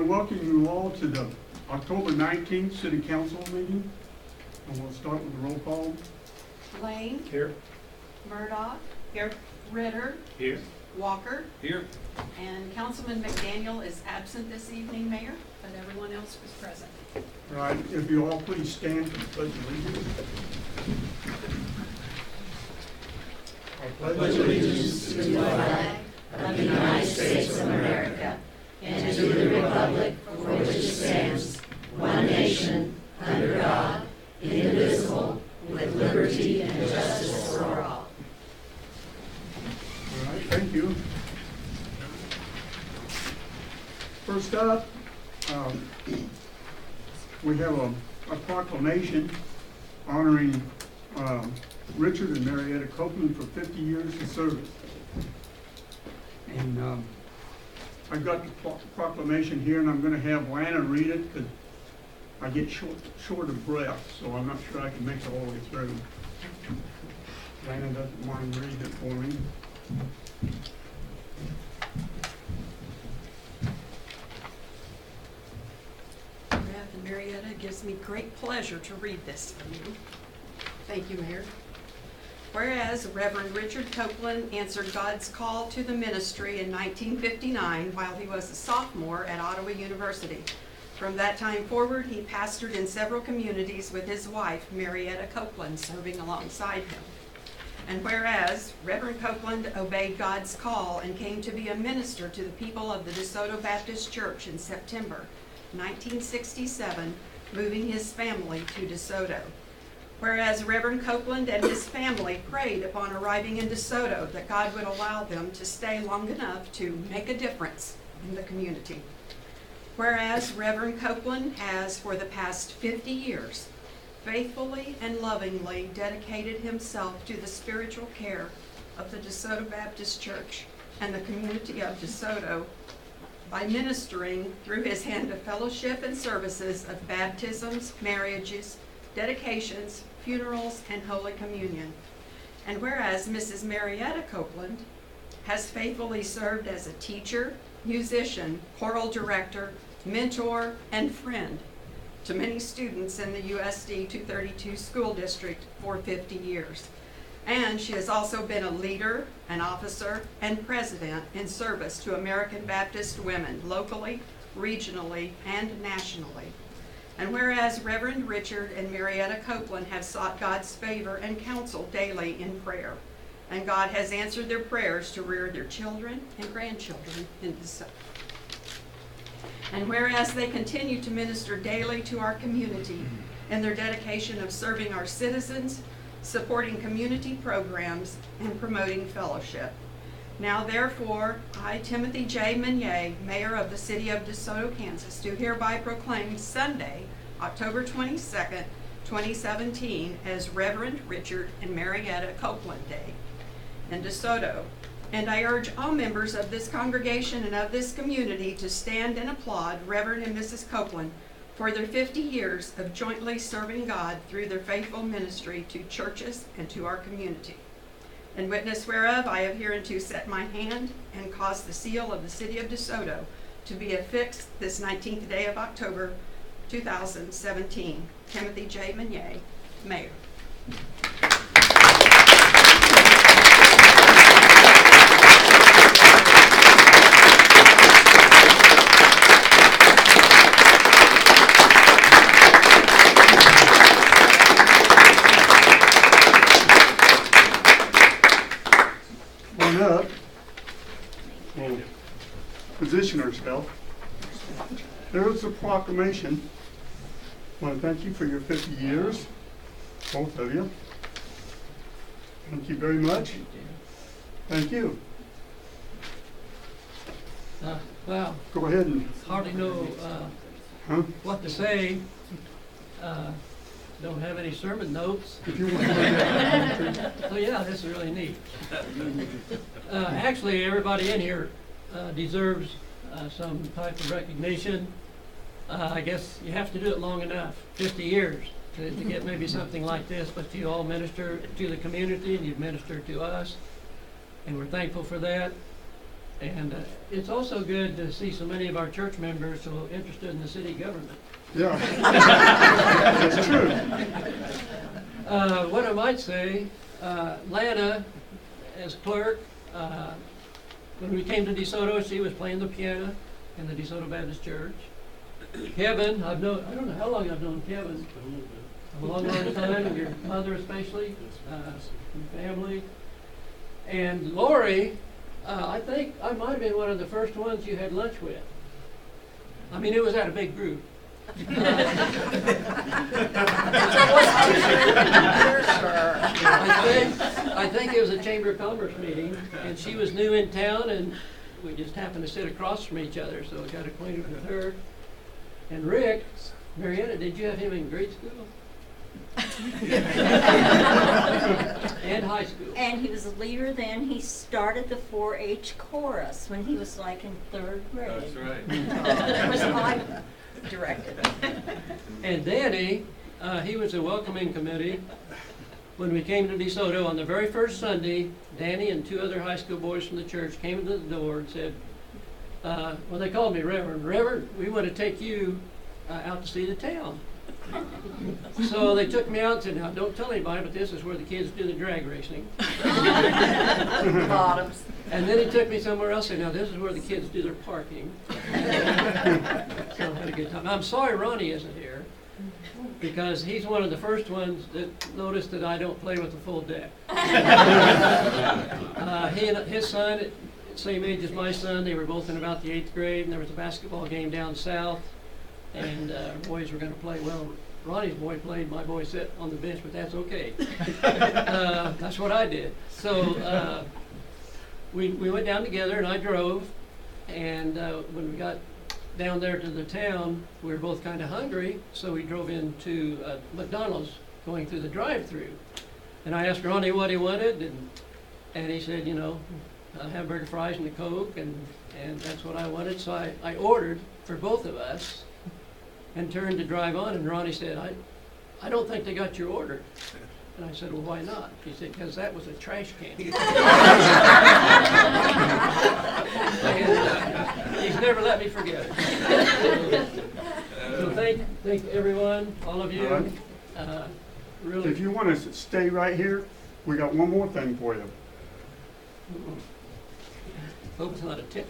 welcome you all to the October 19th City Council meeting. And we'll start with the roll call. Lane. Here. Murdoch. Here. Ritter. Here. Walker. Here. And Councilman McDaniel is absent this evening, Mayor, but everyone else was present. All right, if you all please stand for the Pledge of Allegiance. I pledge allegiance to the flag of the United States of America and to the republic for which it stands, one nation, under God, indivisible, with liberty and justice for all. All right, thank you. First up, we have a proclamation honoring Richard and Marietta Copeland for 50 years of service. And I've got the proclamation here, and I'm going to have Lana read it because I get short of breath, so I'm not sure I can make it all the way through. Lana doesn't mind reading it for me. Rev and Marietta, it gives me great pleasure to read this from you. Thank you, Mayor. Whereas Reverend Richard Copeland answered God's call to the ministry in 1959 while he was a sophomore at Ottawa University. From that time forward, he pastored in several communities with his wife, Marietta Copeland, serving alongside him. And whereas Reverend Copeland obeyed God's call and came to be a minister to the people of the DeSoto Baptist Church in September 1967, moving his family to DeSoto. Whereas Reverend Copeland and his family prayed upon arriving in DeSoto that God would allow them to stay long enough to make a difference in the community. Whereas Reverend Copeland has, for the past 50 years, faithfully and lovingly dedicated himself to the spiritual care of the DeSoto Baptist Church and the community of DeSoto by ministering through his hand of fellowship and services of baptisms, marriages, dedications, funerals, and Holy Communion. And whereas Mrs. Marietta Copeland has faithfully served as a teacher, musician, choral director, mentor, and friend to many students in the USD 232 school district for 50 years. And she has also been a leader, an officer, and president in service to American Baptist women locally, regionally, and nationally. And whereas Reverend Richard and Marietta Copeland have sought God's favor and counsel daily in prayer, and God has answered their prayers to rear their children and grandchildren in DeSoto. And whereas they continue to minister daily to our community in their dedication of serving our citizens, supporting community programs, and promoting fellowship. Now therefore, I, Timothy J. Meunier, Mayor of the City of DeSoto, Kansas, do hereby proclaim Sunday, October 22nd, 2017 as Reverend Richard and Marietta Copeland Day in DeSoto. And I urge all members of this congregation and of this community to stand and applaud Reverend and Mrs. Copeland for their 50 years of jointly serving God through their faithful ministry to churches and to our community. In witness whereof, I have hereunto set my hand and caused the seal of the City of DeSoto to be affixed this 19th day of October, 2017. Timothy J. Meunier, Mayor. Up, we'll position ourselves. There's a proclamation. I want to thank you for your 50 years, both of you. Thank you very much. Thank you. Well, go ahead and hardly know what to say. Don't have any sermon notes. If you want to So yeah, this is really neat. Actually, everybody in here deserves some type of recognition. I guess you have to do it long enough, 50 years, to get maybe something like this, but you all minister to the community and you've ministered to us, and we're thankful for that. And it's also good to see so many of our church members who are interested in the city government. Yeah. That's true. What I might say, Lana, as clerk, when we came to DeSoto, she was playing the piano in the DeSoto Baptist Church. Kevin, I don't know how long I've known Kevin. A long, long time, and your mother especially, and family. And Lori, I think I might have been one of the first ones you had lunch with. I mean, it was at a big group. I think it was a Chamber of Commerce meeting, and she was new in town, and we just happened to sit across from each other, so I got acquainted with her. And Rick, Marietta, did you have him in grade school? And high school. And he was a leader then. He started the 4-H chorus when he was like in 3rd grade. That's right. That was my directed. And Danny, he was a welcoming committee. When we came to DeSoto on the very first Sunday, Danny and 2 other high school boys from the church came to the door and said, well, they called me Reverend. Reverend, we want to take you out to see the town. So they took me out and said, now don't tell anybody, but this is where the kids do the drag racing. Bottoms. And then he took me somewhere else and said, now this is where the kids do their parking. So I had a good time. I'm sorry Ronnie isn't here, because he's one of the first ones that noticed that I don't play with the full deck. He and his son, same age as my son, they were both in about the 8th grade, and there was a basketball game down south. And boys were going to play. Well, Ronnie's boy played, my boy sat on the bench, but that's okay. That's what I did. So we went down together, and I drove. And when we got down there to the town, we were both kind of hungry, so we drove into McDonald's going through the drive-through. And I asked Ronnie what he wanted, and he said, you know, hamburger fries and a Coke, and that's what I wanted. So I ordered for both of us, and turned to drive on, and Ronnie said, I don't think they got your order. And I said, well, why not? He said, because that was a trash can. And, he's never let me forget it. So thank everyone, all of you. Really. If you want to stay right here, we got one more thing for you. Hope it's not a tip.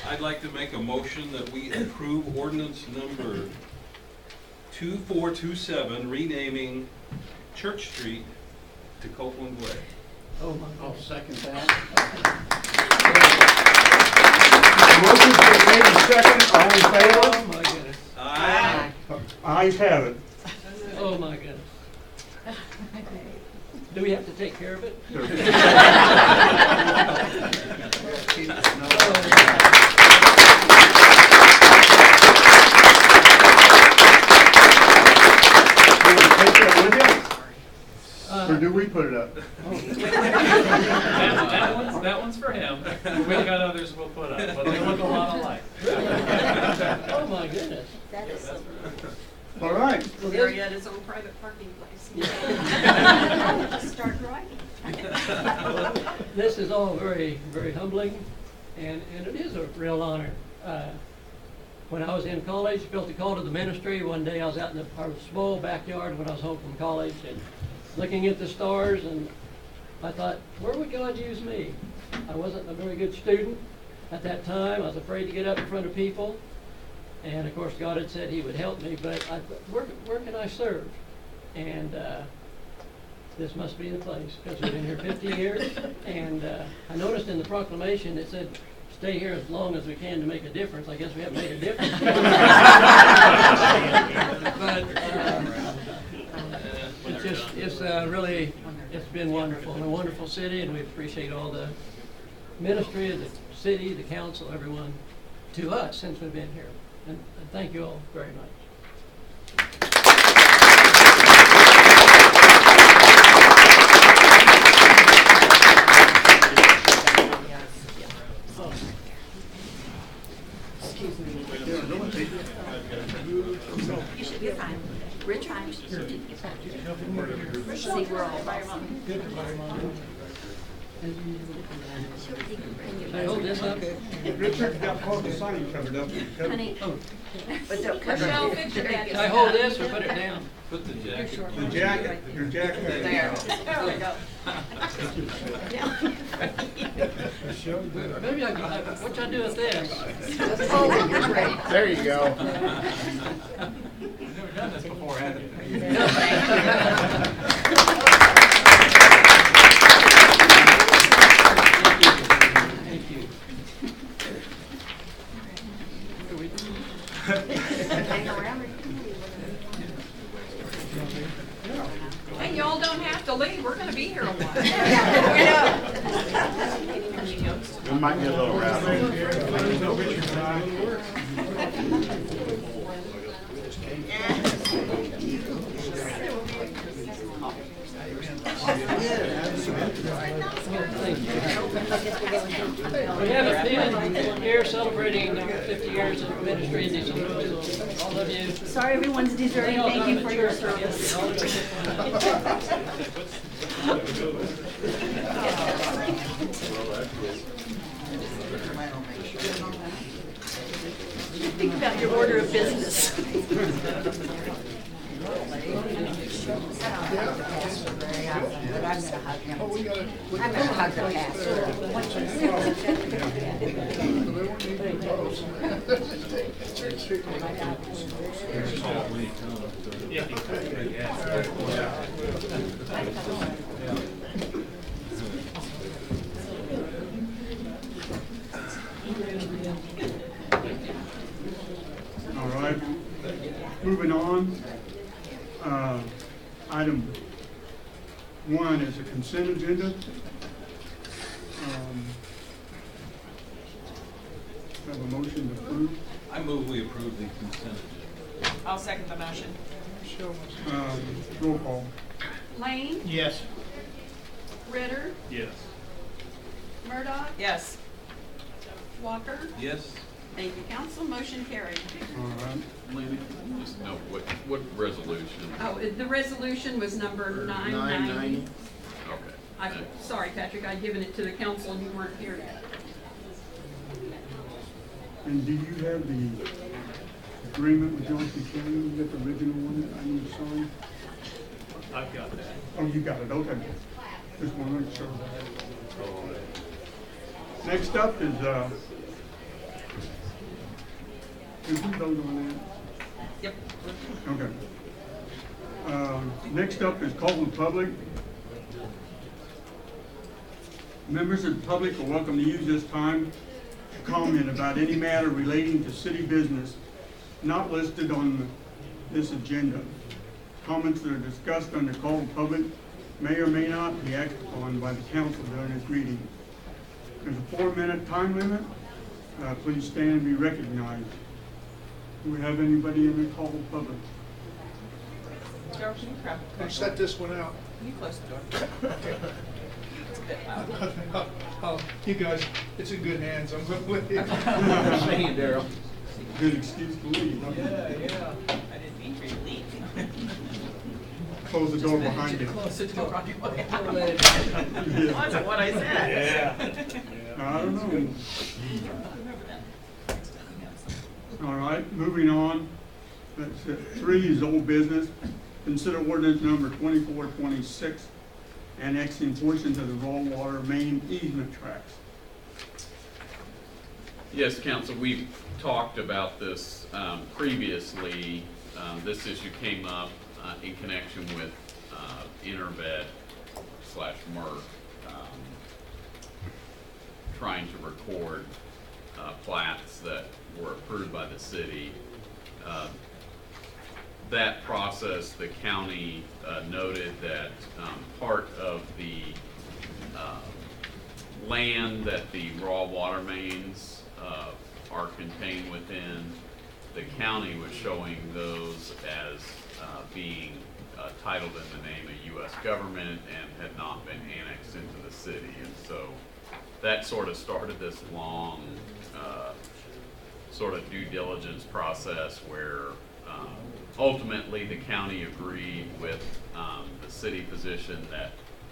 I'd like to make a motion that we approve ordinance number 2427, renaming Church Street to Copeland Way. Oh my I'll gosh. second that. Motion's been made and second, all in favor? Oh my goodness. Aye. Ayes have it. Oh my goodness. Do we have to take care of it? Take that with you? Or do we put it up? That one's for him. We've got others we'll put up, but they look a lot alike. Oh my goodness. That is so All right. Well, this, Marietta's own private parking place. Start writing. this is all very, very humbling, and it is a real honor. When I was in college, felt the call to the ministry. One day I was out in our small backyard when I was home from college, and looking at the stars, and I thought, where would God use me? I wasn't a very good student at that time. I was afraid to get up in front of people. And of course, God had said He would help me, but I thought, where can I serve? And this must be the place, because we've been here 50 years. And I noticed in the proclamation it said, stay here as long as we can to make a difference. I guess we haven't made a difference. But it's really, it's been wonderful, and a wonderful city, and we appreciate all the ministry of the city, the council, everyone, to us since we've been here. And thank you all very much. You should be fine with it. Richard? See, we're all Can I hold this up? Richard got part of the sign covered up. Honey, but don't cover Michelle, it. fix your Can I daddy's hold this or put it down? Put the jacket. The jacket, your jacket. There we go. Maybe I can, what y'all do with this? Oh, you're great. There you go. You've never done this before, have you? Thank you. Hang around. Hey, y'all don't have to leave, we're gonna be here a while. We might get a little rattled. We have a pin here celebrating 50 years of ministry in these all of you. Sorry, everyone's deserting. Thank you for your service. Think about your order of business. I'm gonna hug the All right, moving on. Item 1 is a consent agenda. Have a motion to approve. I move we approve the consent agenda. I'll second the motion. Roll call. Lane, Yes. Ritter, Yes. Murdoch, Yes. Walker. Yes? Thank you, council, motion carried. All right. Laney, just note what resolution? Oh, the resolution was number 990. Okay. Sorry, Patrick, I'd given it to the council and you weren't here yet. And do you have the agreement with Johnson County? You got the original one that I need to sign? I've got that. Oh, you got it, okay. Just want to make sure. Next up is, did we vote on that? Yep. Okay. Next up is call in public. Members of the public are welcome to use this time to comment about any matter relating to city business not listed on this agenda. Comments that are discussed under call in public may or may not be acted upon by the council during this meeting. There's a 4-minute time limit. Please stand and be recognized. Do we have anybody in the call in public? Darryl, can you grab Who set this one out? Can you close the door? It's a bit loud. Oh, you guys, it's in good hands. I'm going with you. Saying, Daryl. Good excuse to leave. huh? Yeah. I didn't mean for you to leave. Close the door behind you. Close the door on your way out. Yeah. Wasn't what I said. I don't know. Remember that. All right, moving on. That's it. 3 is old business. Consider ordinance number 2426, annexing portions of the raw water main easement tracts. Yes, council, we've talked about this previously. This issue came up in connection with Intervet/Merck trying to record plats that were approved by the city. That process, the county noted that part of the land that the raw water mains are contained within, the county was showing those as being titled in the name of U.S. government and had not been annexed into the city. And so that sort of started this long sort of due diligence process where ultimately, the county agreed with the city position that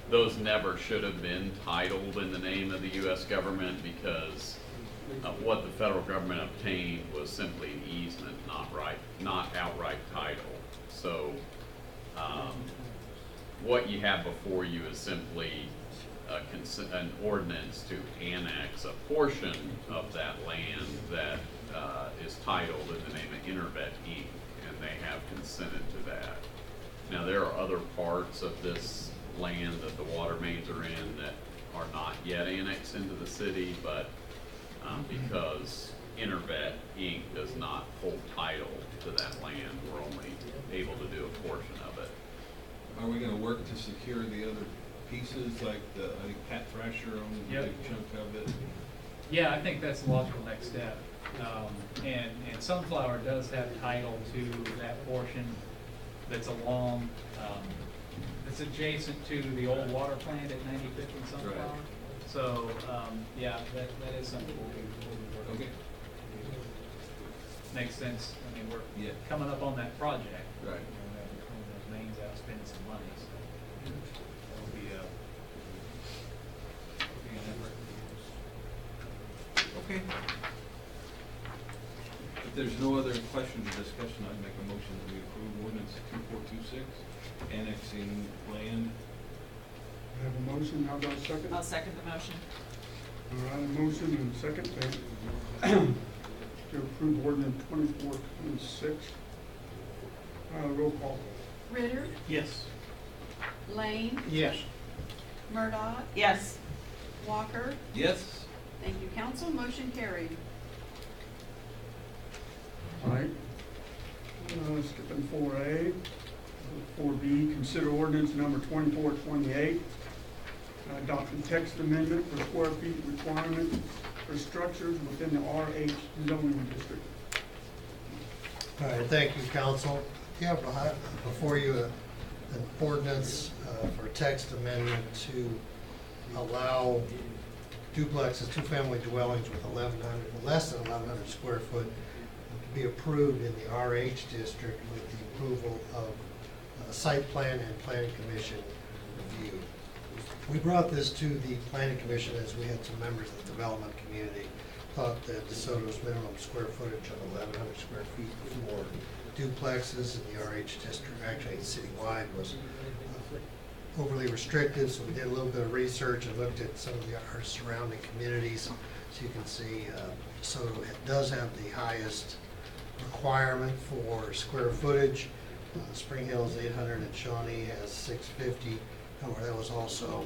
those never should have been titled in the name of the U.S. government, because what the federal government obtained was simply an easement, not outright title. So what you have before you is simply an ordinance to annex a portion of that land that is titled in the name of Intervet Inc., and they have consented to that. Now, there are other parts of this land that the water mains are in that are not yet annexed into the city, but because Intervet Inc. does not hold title to that land, we're only able to do a portion of it. Are we gonna work to secure the other pieces, like I think Pat Thrasher owns a Yep. big chunk of it? Yeah, I think that's the logical next step. And Sunflower does have title to that portion that's along, that's adjacent to the old water plant at 95th and Sunflower. Right. So, yeah, that is something we'll work. Okay. Makes sense. I mean, we're Yeah. coming up on that project. Right. Those mains out spending some money, so that'll be an effort. Okay. If there's no other questions or discussion, I'd make a motion that we approve ordinance 2426, annexing land. I have a motion, how about a second? I'll second the motion. All right, a motion and a second to approve ordinance 2426. Roll call. Ritter, Yes. Lane, Yes. Murdock, Yes. Walker. Yes? Thank you, council. Motion carried. All right. Skipping 4A. 4B, consider ordinance number 2428, adopting text amendment for square feet requirement for structures within the RH zoning district. All right, thank you, council. You have before you an ordinance for text amendment to allow duplexes, two-family dwellings with less than 1,100 square foot to be approved in the RH district with the approval of site plan and planning commission review. We brought this to the planning commission as we had some members of the development community thought that DeSoto's minimum square footage of 1,100 square feet for duplexes in the RH district, actually citywide, was overly restrictive. So we did a little bit of research and looked at some of our surrounding communities. So you can see DeSoto does have the highest requirement for square footage. Spring Hill is 800 and Shawnee has 650. However, that was also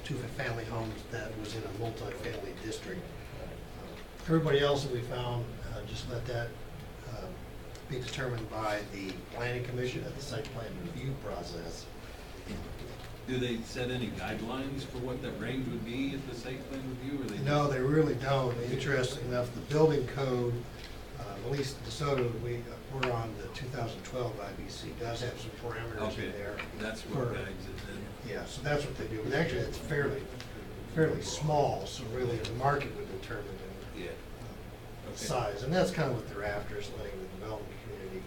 two-family homes that was in a multi-family district. Everybody else that we found, just let that be determined by the planning commission at the site plan review process. Do they set any guidelines for what that range would be at the site plan review, or they? No, they really don't. Interesting enough, the building code, at least DeSoto, we're on the 2012 IBC, does have some parameters Okay, in there. that's what for- guides it then. Yeah, so that's what they do. But actually, it's fairly small, so really the market would determine the Yeah. Okay. size. And that's kind of what they're after, is letting the development community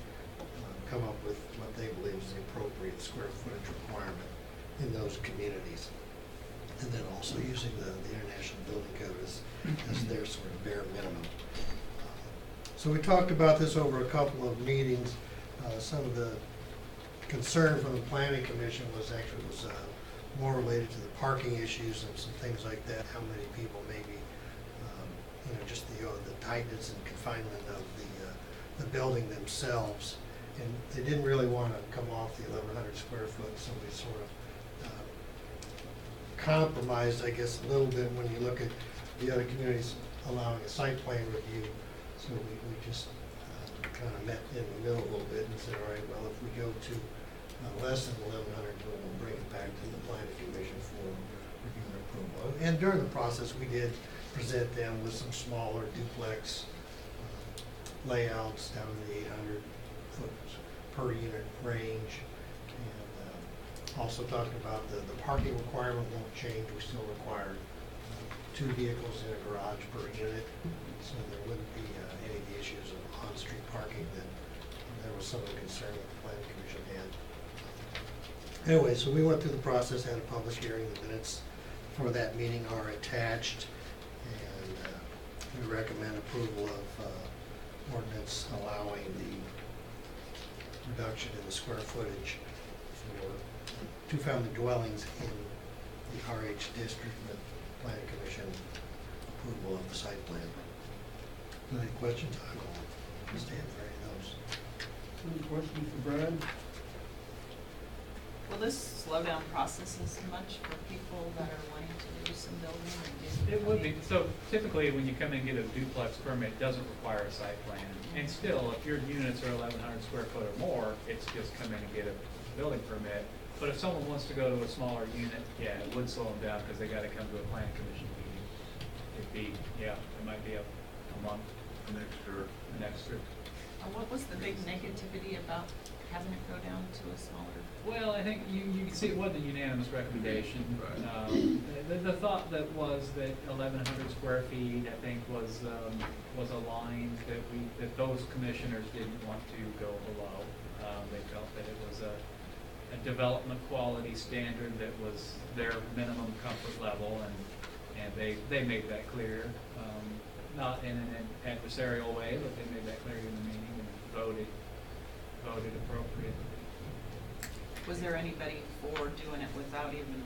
come up with what they believe is the appropriate square footage requirement in those communities. And then also using the International Building Code as their sort of bare minimum. So we talked about this over a couple of meetings. Some of the concern from the planning commission was more related to the parking issues and some things like that. How many people maybe, just the tightness and confinement of the building themselves. And they didn't really want to come off the 1,100 square foot, so we sort of compromised, I guess, a little bit when you look at the other communities allowing a site plan review. So we just kind of met in the middle a little bit and said, all right, well, if we go to less than 1,100, we'll bring it back to the planning commission for review and approval. And during the process, we did present them with some smaller duplex layouts down in the 800 foot per unit range. And also talking about the parking requirement won't change. We still require 2 vehicles in a garage per unit, so there wouldn't be any of the issues of on-street parking that there was some concern that the planning commission had. Anyway, so we went through the process, had a public hearing, the minutes for that meeting are attached, and we recommend approval of ordinance allowing the reduction in the square footage for two-family dwellings in the RH district, with planning commission approval of the site plan. Any questions? I will stand for any of those. Any questions for Brad? Will this slow down processes much for people that are wanting to do some building and get? It would be, so typically when you come and get a duplex permit, it doesn't require a site plan. And still, if your units are 1,100 square foot or more, it's just come in and get a building permit. But if someone wants to go to a smaller unit, yeah, it would slow them down because they gotta come to a planning commission meeting. It'd be, yeah, it might be a month. An extra. What was the big negativity about having it go down to a smaller? Well, I think you can see it wasn't a unanimous recommendation. The thought that was that 1,100 square feet, I think, was a line that those commissioners didn't want to go below. They felt that it was a development quality standard that was their minimum comfort level, and they made that clear, not in an adversarial way, but they made that clear in the meeting and voted appropriately. Was there anybody for doing it without even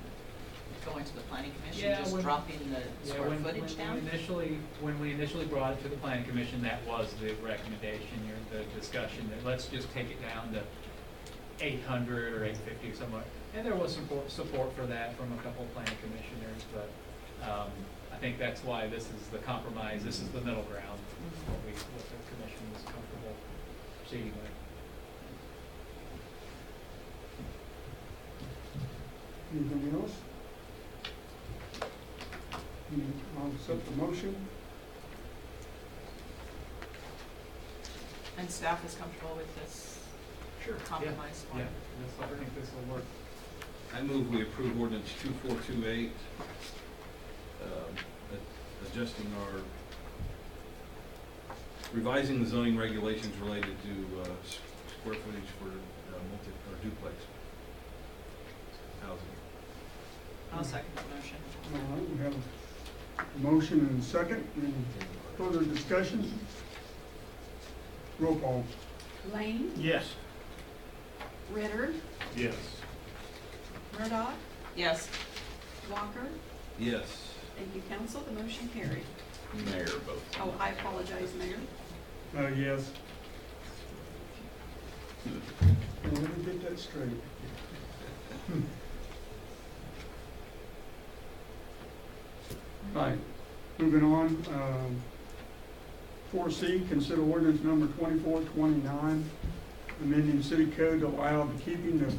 going to the planning commission, Yeah, just dropping the square footage down? When we initially brought it to the planning commission, that was the recommendation, the discussion, that let's just take it down to 800 or 850 somewhat. And there was support for that from a couple of planning commissioners, but I think that's why this is the compromise, this is the middle ground, what the commission was comfortable proceeding with. Anything else? I'll accept the motion. And staff is comfortable with this compromise Yeah, one? I think this will work. I move we approve ordinance 2428, adjusting revising the zoning regulations related to square footage for duplex housing. I'll second the motion. All right, we have a motion and a second. Any further discussion? Roll call. Lane, Yes. Ritter, Yes. Murdock, Yes. Walker. Yes. Thank you, council. The motion carried. Mayor votes. Oh, I apologize, Mayor. Yes. Let me get that straight. Right, moving on, 4C, consider ordinance number 2429, amending city code to allow the keeping of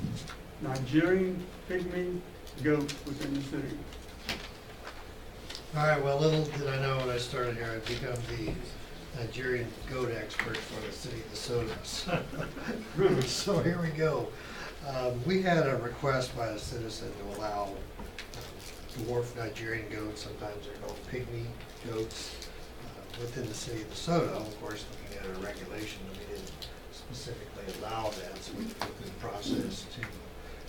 Nigerian pygmy goats within the city. All right, well, little did I know when I started here, I'd become the Nigerian goat expert for the city of Soto. So here we go. We had a request by a citizen to allow dwarf Nigerian goats, sometimes they're called pygmy goats, within the city of DeSoto. Of course, looking at a regulation that we didn't specifically allow that, so we went through the process to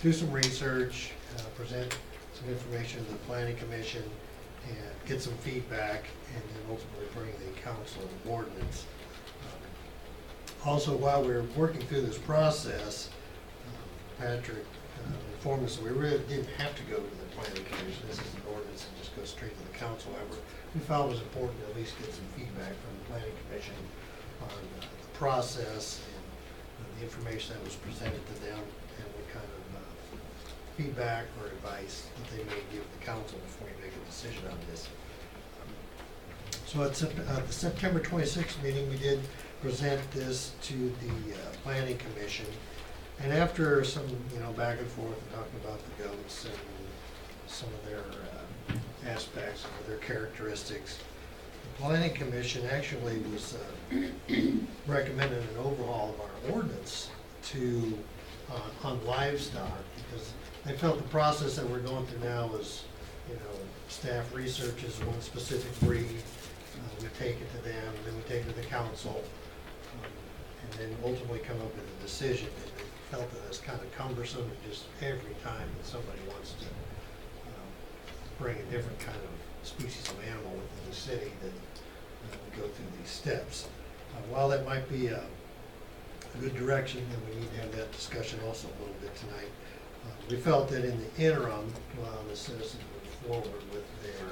do some research, present some information to the planning commission, and get some feedback, and then ultimately bring the council an ordinance. Also, while we were working through this process, Patrick informed us that we really didn't have to go to the planning commission. This is an ordinance and just go straight to the council. However, we felt it was important to at least get some feedback from the planning commission on the process and the information that was presented to them, and what kind of feedback or advice that they may give the council before you make a decision on this. So at the September 26th meeting, we did present this to the planning commission. And after some, back and forth, talking about the goats and some of their aspects, some of their characteristics, the planning commission actually was recommending an overhaul of our ordinance to on livestock, because they felt the process that we're going through now is, staff researches one specific breed, we take it to them, and then we take it to the council. and then ultimately come up with a decision. And they felt that it's kind of cumbersome, and just every time that somebody wants to bring a different kind of species of animal within the city, that we go through these steps. While that might be a good direction, and we need to have that discussion also a little bit tonight, we felt that in the interim, while the citizens move forward with their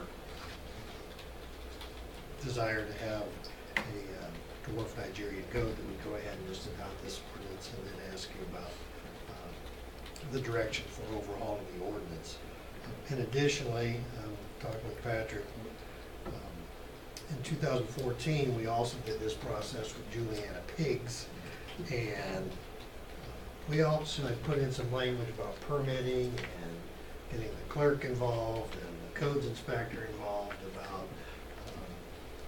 desire to have a dwarf Nigerian goat, that we go ahead and just adopt this ordinance and then ask you about the direction for overhauling the ordinance. And additionally, talking with Patrick, in 2014, we also did this process with Juliana pigs, and we also had put in some language about permitting and getting the clerk involved and the codes inspector involved about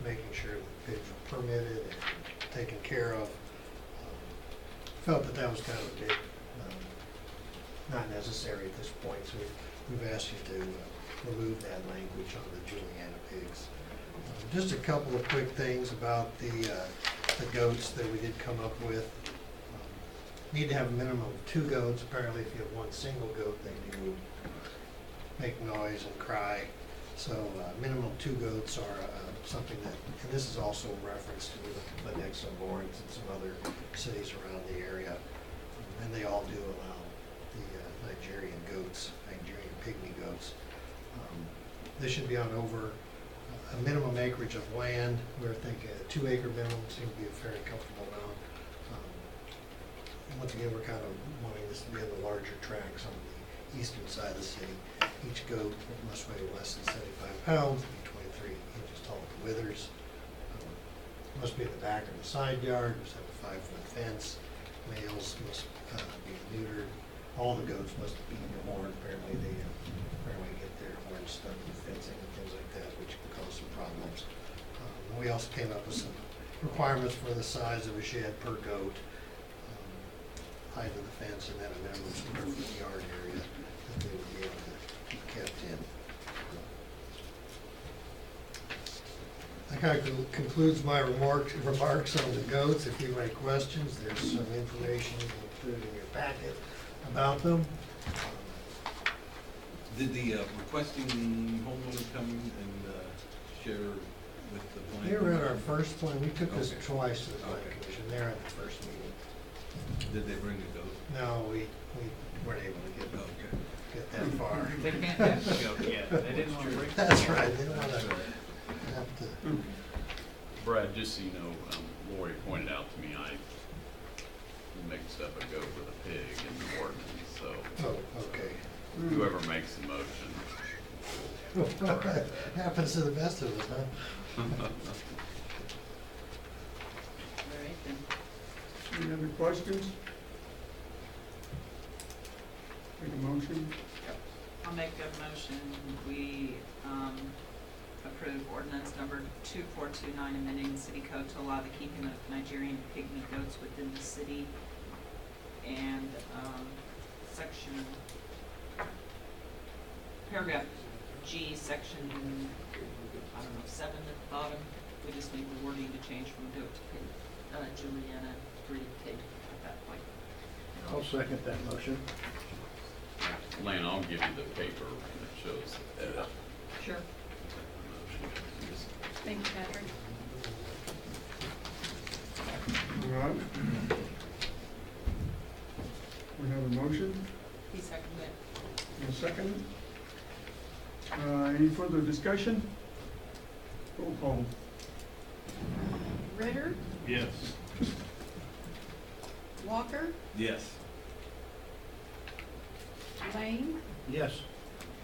making sure that pigs were permitted and taken care of. Felt that that was kind of a big, not necessary at this point, so we've asked you to remove that language on the Juliana pigs. Just a couple of quick things about the goats that we did come up with. Need to have a minimum of 2 goats. Apparently, if you have one single goat, they do make noise and cry. So minimum 2 goats are something that, and this is also a reference to the Lenexa, Lawrence, and some other cities around the area. And they all do allow the Nigerian goats, Nigerian pygmy goats. They should be on over a minimum acreage of land. We're thinking a 2-acre minimum seems to be a very comfortable amount. Once again, we're kind of wanting this to be in the larger tracts on the eastern side of the city. Each goat must weigh less than 75 pounds, be 23 inches tall at the withers. Must be in the back or the side yard, must have a 5-foot fence. Males must be neutered. All the goats must be horned. Apparently they get their horns stuck in fencing and things like that, which can cause some problems. We also came up with some requirements for the size of a shed per goat, height of the fence, and then a minimum square foot yard area that they would be able to keep kept in. That kind of concludes my remarks on the goats. If you have any questions, there's some information included in your packet about them. Did the requesting homeowner come and share with the plan? They were at our first one. We took this Okay. twice to the planning Okay. commission. They're at the first meeting. Did they bring the goat? No, we weren't able to Okay. get that far. They can't have the goat yet. They didn't want to break. That's right. They don't want That's to right. have to. Brad, just so you know, Lori pointed out to me I mixed up a goat with a pig in the ordinance, so Oh, okay. whoever makes the motion. Happens to the best of us, huh? All right then. Any other questions? Make a motion? I'll make a motion, we approve ordinance number 2429, amending the city code to allow the keeping of Nigerian pygmy goats within the city, and section, paragraph G, section, 7 at the bottom, we just need the wording to change from goat to pig, Juliana breed pig at that point. I'll second that motion. Lane, I'll give you the paper that shows the edit. Sure. Thank you, Patrick. All right. We have a motion He seconded it. and a second. Any further discussion? Roll call. Ritter, Yes. Walker, Yes. Lane, Yes.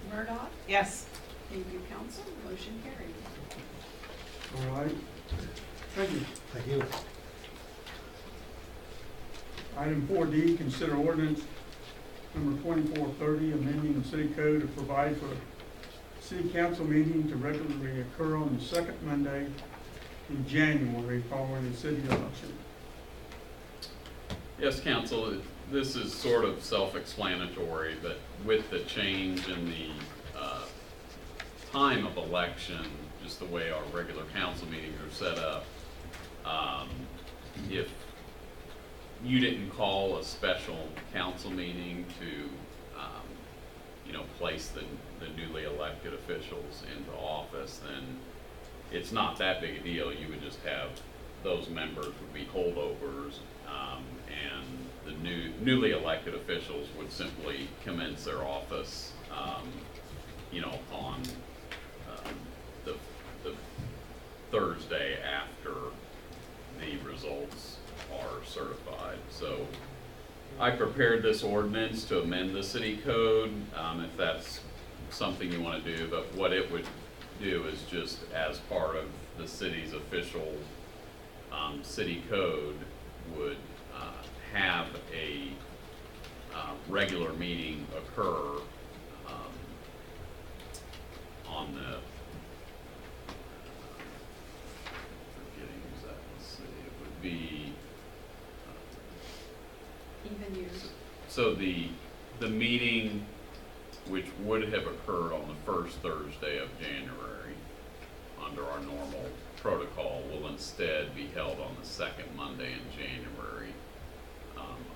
Murdoch. Yes. Thank you, council. Motion carried. All right. Thank you. Thank you. Item 4D, consider ordinance number 2430, amending the city code to provide for a city council meeting to regularly occur on the second Monday in January following the city election. Yes, council, this is sort of self-explanatory, but with the change in the time of election, just the way our regular council meetings are set up, if you didn't call a special council meeting to, place the newly elected officials into office, then it's not that big a deal. You would just have, those members would be holdovers, and the newly elected officials would simply commence their office, on the Thursday after the results are certified. So I prepared this ordinance to amend the city code, if that's something you want to do, but what it would do is just as part of the city's official city code would have a regular meeting occur on the forgetting exactly the city, it would be Even years. so the meeting which would have occurred on the first Thursday of January under our normal protocol will instead be held on the second Monday in January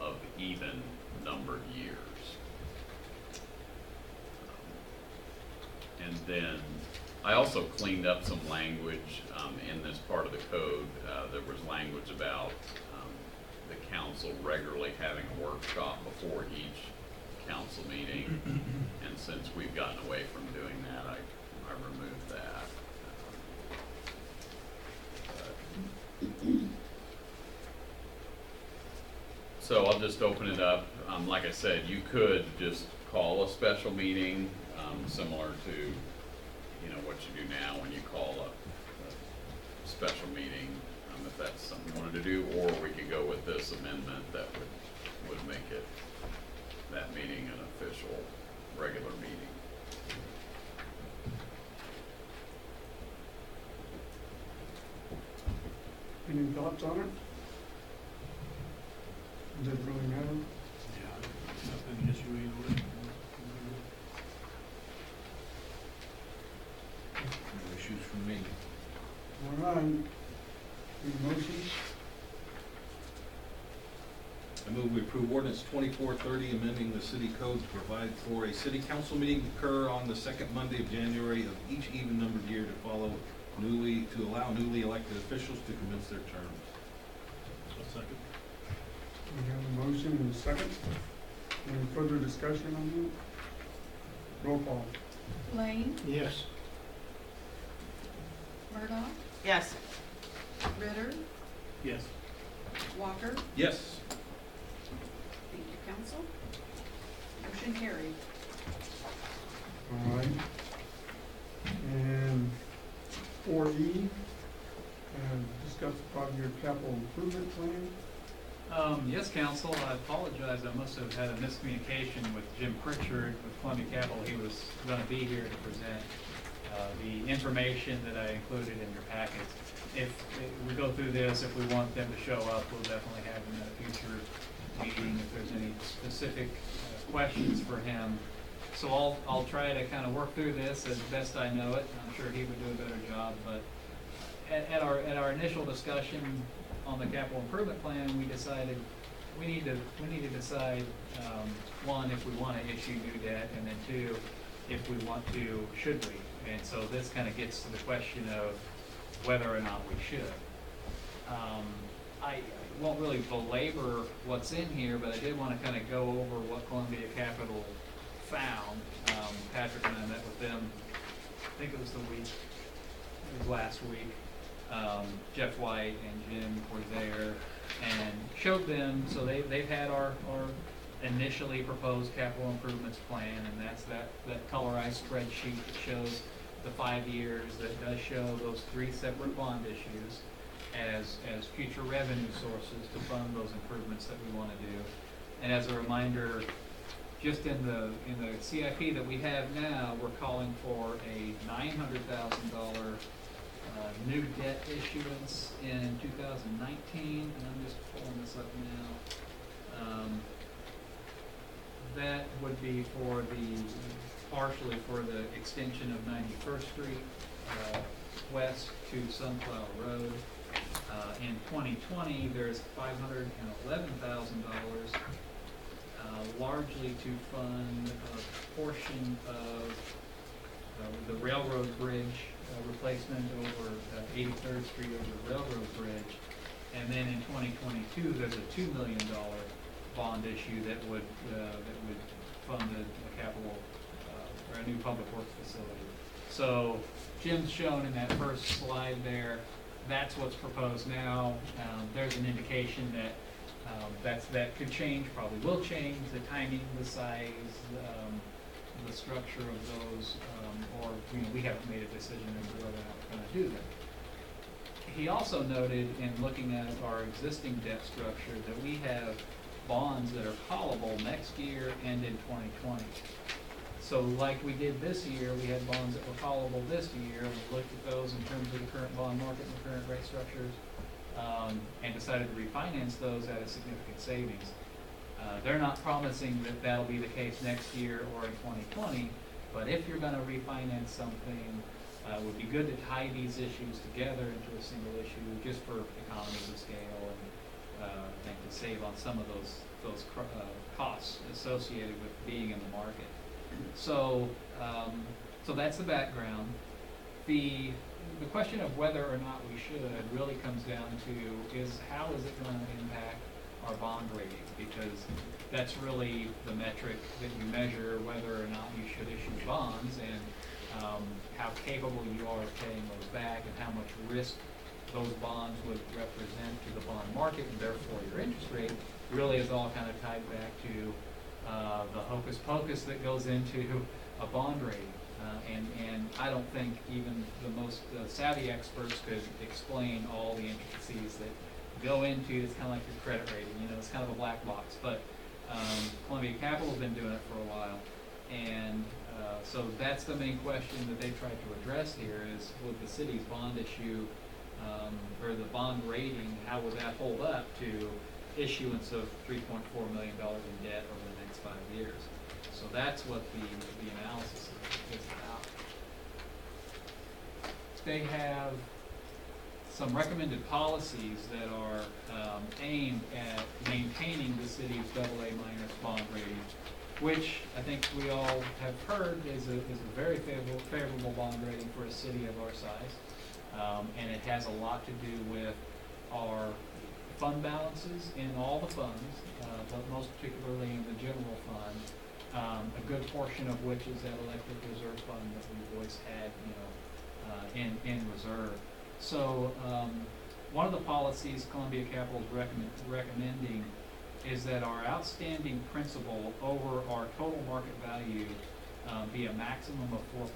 of even numbered years. And then I also cleaned up some language in this part of the code. There was language about the council regularly having a workshop before each council meeting. And since we've gotten away from doing that, I removed that. So I'll just open it up. Like I said, you could just call a special meeting, similar to, what you do now when you call a special meeting, if that's something you wanted to do, or we could go with this amendment that would make it, that meeting, an official, regular meeting. Any thoughts on it? Does it really matter? Nothing issue either. No issues from me. All right. Any motions? I move we approve ordinance 2430, amending the city code to provide for a city council meeting to occur on the second Monday of January of each even-numbered year to allow newly elected officials to commence their terms. A second. We have a motion and a second. Any further discussion on that? Roll call. Lane, Yes. Murdock, Yes. Ritter, Yes. Walker. Yes. Thank you, council. Motion carried. All right. And 4E, discuss the 5-year capital improvement plan. Yes, council, I apologize, I must have had a miscommunication with Jim Pritchard with Columbia Capital. He was gonna be here to present the information that I included in your packet. If we go through this, if we want them to show up, we'll definitely have them at a future meeting if there's any specific questions for him. So I'll try to kind of work through this as best I know it. I'm sure he would do a better job, but at our initial discussion on the capital improvement plan, we decided we need to decide, one, if we want to issue new debt, and then two, if we want to, should we? And so this kind of gets to the question of whether or not we should. I won't really belabor what's in here, but I did want to kind of go over what Columbia Capital found. Patrick and I met with them, I think it was last week. Jeff White and Jim were there and showed them, so they've had our initially proposed capital improvements plan, and that's that colorized spreadsheet that shows the 5 years, that does show those 3 separate bond issues as future revenue sources to fund those improvements that we want to do. And as a reminder, just in the CIP that we have now, we're calling for a $900,000 new debt issuance in 2019, and I'm just pulling this up now. That would be partially for the extension of 91st Street west to Sunflower Road. In 2020, there's $511,000, largely to fund a portion of the railroad bridge replacement over 83rd Street over the railroad bridge. And then in 2022, there's a $2 million bond issue that would fund a capital or a new public works facility. So Jim's shown in that first slide there. That's what's proposed now. There's an indication that that could change, probably will change, the timing, the size, the structure of those, or we haven't made a decision as to whether or not we're going to do that. He also noted in looking at our existing debt structure that we have bonds that are callable next year and in 2020. So like we did this year, we had bonds that were callable this year, and we looked at those in terms of the current bond market and the current rate structures, and decided to refinance those at a significant savings. They're not promising that that'll be the case next year or in 2020, but if you're going to refinance something, it would be good to tie these issues together into a single issue just for economies of scale and to save on some of those costs associated with being in the market. So that's the background. The question of whether or not we should really comes down to is how is it going to impact our bond rating, because that's really the metric that you measure whether or not you should issue bonds, and how capable you are of paying those back and how much risk those bonds would represent to the bond market and therefore your interest rate really is all kind of tied back to the hocus pocus that goes into a bond rating. And I don't think even the most savvy experts could explain all the intricacies that go into, it's kind of like your credit rating, it's kind of a black box. But Columbia Capital's been doing it for a while, and so that's the main question that they tried to address here is, with the city's bond issue, or the bond rating, how would that hold up to issuance of $3.4 million in debt over the next 5 years? So that's what the analysis is about. They have some recommended policies that are aimed at maintaining the city's AA- bond rating, which I think we all have heard is a very favorable bond rating for a city of our size. And it has a lot to do with our fund balances in all the funds, but most particularly in the general fund, a good portion of which is that electric reserve fund that we've always had, in reserve. So one of the policies Columbia Capital is recommending is that our outstanding principal over our total market value be a maximum of 4%.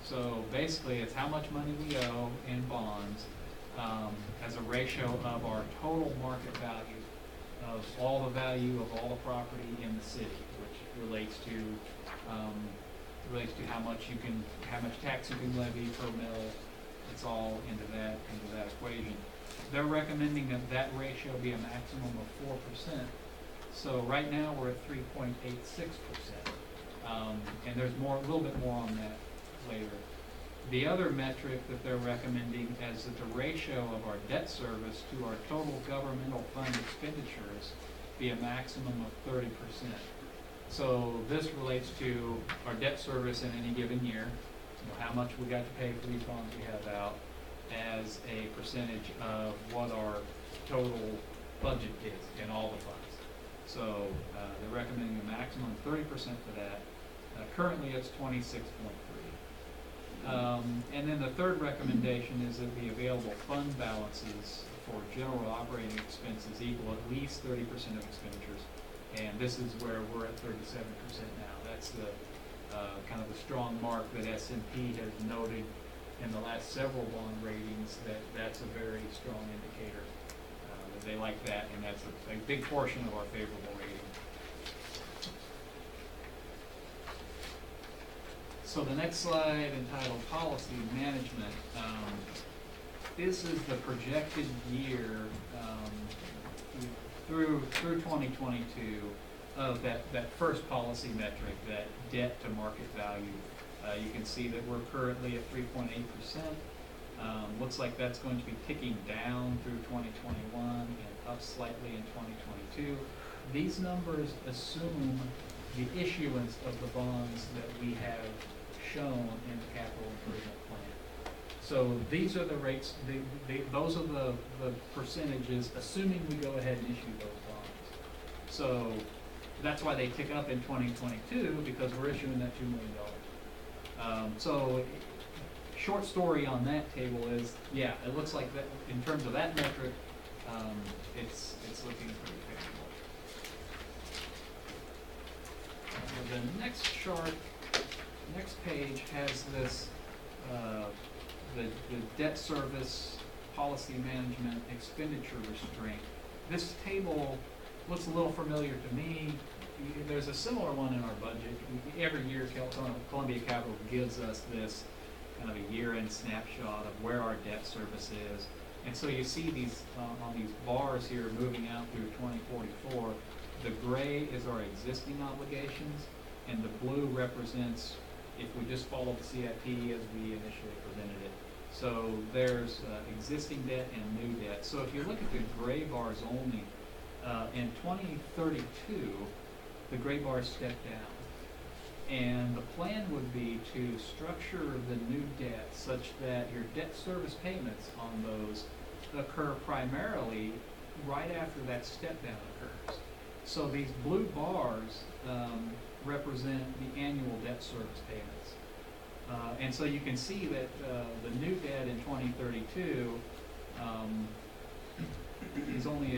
So basically, it's how much money we owe in bonds as a ratio of our total market value of all the value of all the property in the city, which relates to how much tax you can levy per mill. It's all into that equation. They're recommending that ratio be a maximum of 4%. So right now we're at 3.86%, and there's a little bit more on that later. The other metric that they're recommending is that the ratio of our debt service to our total governmental fund expenditures be a maximum of 30%. So this relates to our debt service in any given year, how much we got to pay for these bonds we have out, as a percentage of what our total budget is in all the funds. So they're recommending a maximum of 30% for that. Currently it's 26.3. And then the third recommendation is that the available fund balances for general operating expenses equal at least 30% of expenditures. And this is where we're at 37% now. That's the kind of the strong mark that S&P has noted in the last several bond ratings, that's a very strong indicator that they like that, and that's a big portion of our favorable rating. So the next slide, entitled Policy Management, this is the projected year through 2022 of that first policy metric, that debt to market value. You can see that we're currently at 3.8%. Looks like that's going to be ticking down through 2021 and up slightly in 2022. These numbers assume the issuance of the bonds that we have shown in the capital improvement plan. So these are the rates, those are the percentages, assuming we go ahead and issue those bonds. So that's why they tick up in 2022, because we're issuing that $2 million. So short story on that table is, yeah, it looks like that in terms of that metric, it's looking pretty favorable. The next chart, next page has this, the debt service, policy management, expenditure restraint. This table looks a little familiar to me. There's a similar one in our budget. Every year, Columbia Capital gives us this kind of a year-end snapshot of where our debt service is. And so you see these, on these bars here moving out through 2044, the gray is our existing obligations, and the blue represents if we just follow the CIP as we initially presented it. So there's existing debt and new debt. So if you look at the gray bars only, in 2032, the gray bars step down. And the plan would be to structure the new debt such that your debt service payments on those occur primarily right after that step down occurs. So these blue bars represent the annual debt service payments. And so you can see that the new debt in 2032 is only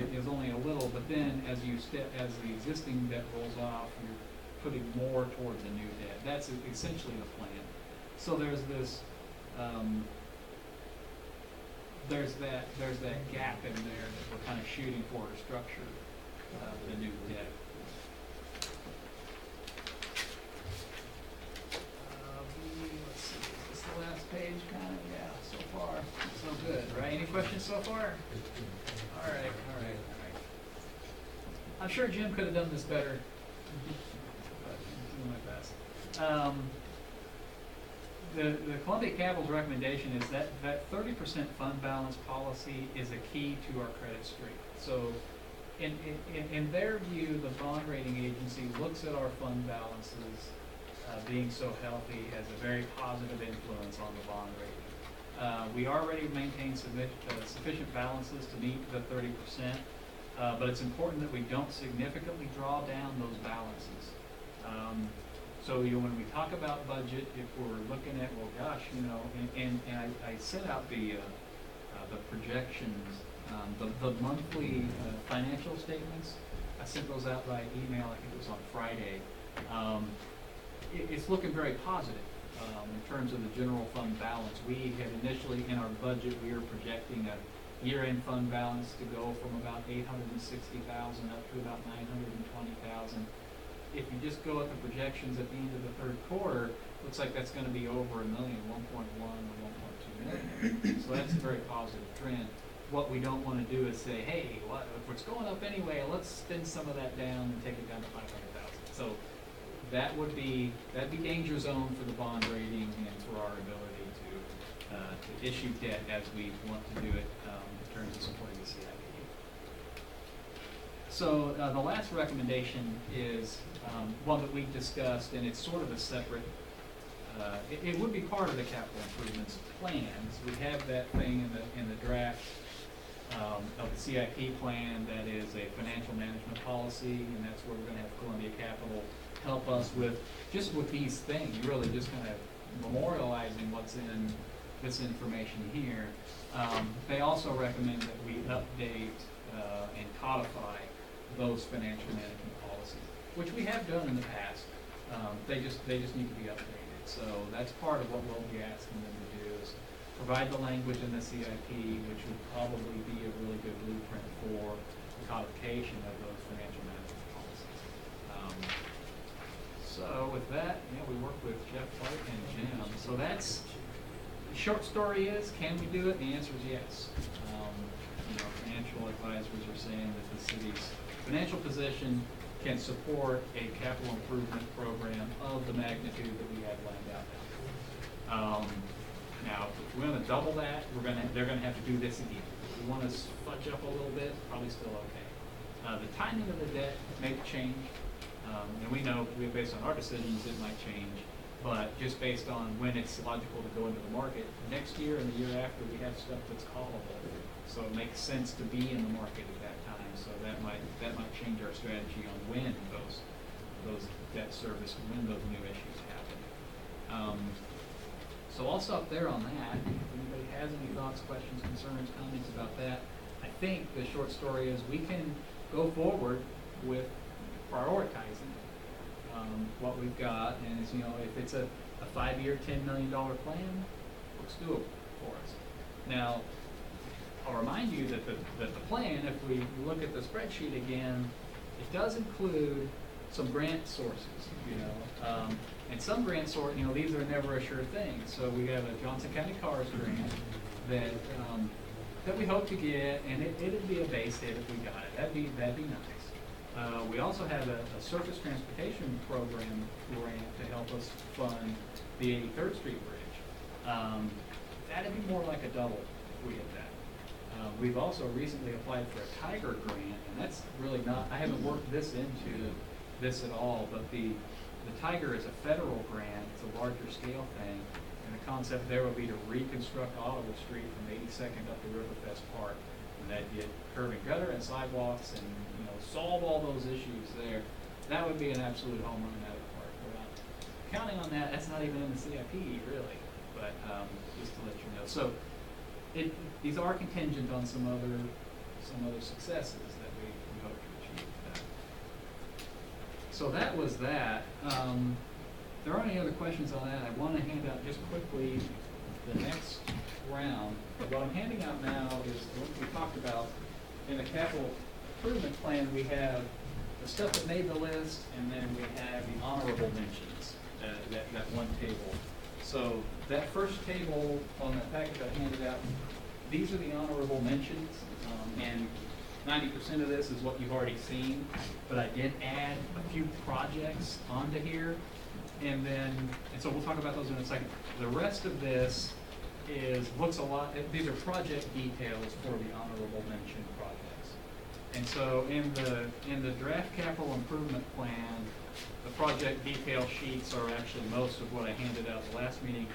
a little, but then as the existing debt rolls off, you're putting more towards the new debt. That's essentially the plan. So there's this, there's that gap in there that we're kind of shooting for to structure the new debt. Let's see, is this the last page? Kind of, yeah. So far, so good, right? Any questions so far? All right. I'm sure Jim could have done this better, but I'm doing my best. The Columbia Capital's recommendation is that 30% fund balance policy is a key to our credit streak. So in their view, the bond rating agency looks at our fund balances being so healthy as a very positive influence on the bond rating. We already maintain sufficient balances to meet the 30%, but it's important that we don't significantly draw down those balances. So when we talk about budget, if we're looking at, well, gosh, and I set out the projections, the monthly financial statements. I sent those out by email. I think it was on Friday. It's looking very positive in terms of the general fund balance. We had initially in our budget, we were projecting a year-end fund balance to go from about 860,000 up to about 920,000. If you just go at the projections at the end of the third quarter, looks like that's going to be over $1 million, 1.1 or 1.2 million. So that's a very positive trend. What we don't want to do is say, hey, if it's going up anyway, let's spend some of that down and take it down to 500,000. So that'd be danger zone for the bond rating and for our ability to issue debt as we want to do it in terms of supporting the CIP. So the last recommendation is one that we discussed, and it's sort of a separate, it would be part of the capital improvements plans. We have that thing in the draft of the CIP plan that is a financial management policy, and that's where we're going to have Columbia Capital help us with these things, really just kind of memorializing what's in this information here. They also recommend that we update and codify those financial management policies, which we have done in the past. They just need to be updated. So that's part of what we'll be asking them to do is provide the language in the CIP, which would probably be a really good blueprint for the codification of those financial management policies. So with that, we work with Jeff White and Jim. So that's, the short story is, can we do it? The answer is yes. Financial advisors are saying that the city's financial position can support a capital improvement program of the magnitude that we have lined out now. Now, if we're gonna double that, they're gonna have to do this again. If we wanna fudge up a little bit, probably still okay. The timing of the debt may change, and we know, based on our decisions, it might change. But just based on when it's logical to go into the market, next year and the year after, we have stuff that's callable. So it makes sense to be in the market at that time. So that might change our strategy on when those debt service, when those new issues happen. So I'll stop there on that. If anybody has any thoughts, questions, concerns, comments about that, I think the short story is we can go forward with prioritizing what we've got, and it's, if it's a 5-year, $10 million plan, looks doable for us. Now, I'll remind you that the plan, if we look at the spreadsheet again, it does include some grant sources, and some grant sources, these are never a sure thing. So we have a Johnson County Cars grant that we hope to get, and it'd be a base hit if we got it. That'd be nice. We also have a surface transportation program grant to help us fund the 83rd Street Bridge. That'd be more like a double if we hit that. We've also recently applied for a Tiger grant, and that's really not, I haven't worked this into this at all, but the Tiger is a federal grant. It's a larger scale thing, and the concept there would be to reconstruct Ottawa Street from 82nd up to Riverfest Park. And that'd get curb and gutter and sidewalks and, solve all those issues there. That would be an absolute home run out of the park. We're not counting on that. That's not even in the CIP really, but just to let you know. So these are contingent on some other successes that we hope to achieve. So that was that. If there aren't any other questions on that, I want to hand out just quickly the next round. What I'm handing out now is what we talked about in the capital improvement plan. We have the stuff that made the list, and then we have the honorable mentions, that one table. So that first table on that package I handed out, these are the honorable mentions, and 90% of this is what you've already seen, but I did add a few projects onto here, and so we'll talk about those in a second. The rest of this looks a lot, these are project details for the honorable mention projects. And so in the draft capital improvement plan, the project detail sheets are actually most of what I handed out the last meeting.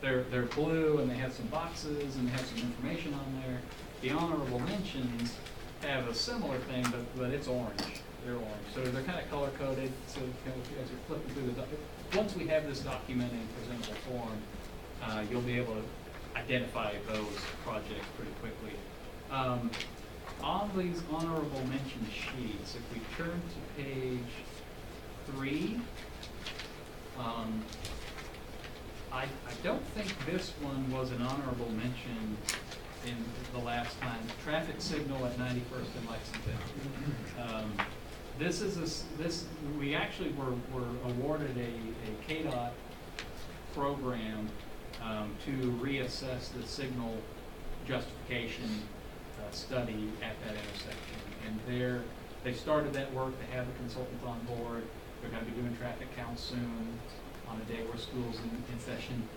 They're blue, and they have some boxes, and they have some information on there. The honorable mentions have a similar thing, but it's orange. They're orange. So they're kind of color coded. So as you're flipping through the document, once we have this document in presentable form, you'll be able to identify those projects pretty quickly. On these honorable mention sheets, if we turn to page 3, I don't think this one was an honorable mention in the last time. Traffic signal at 91st and Lexington. We actually were awarded a KDOT program to reassess the signal justification study at that intersection. And they started that work. They have the consultant on board. They're going to be doing traffic counts soon on a day where school's in session.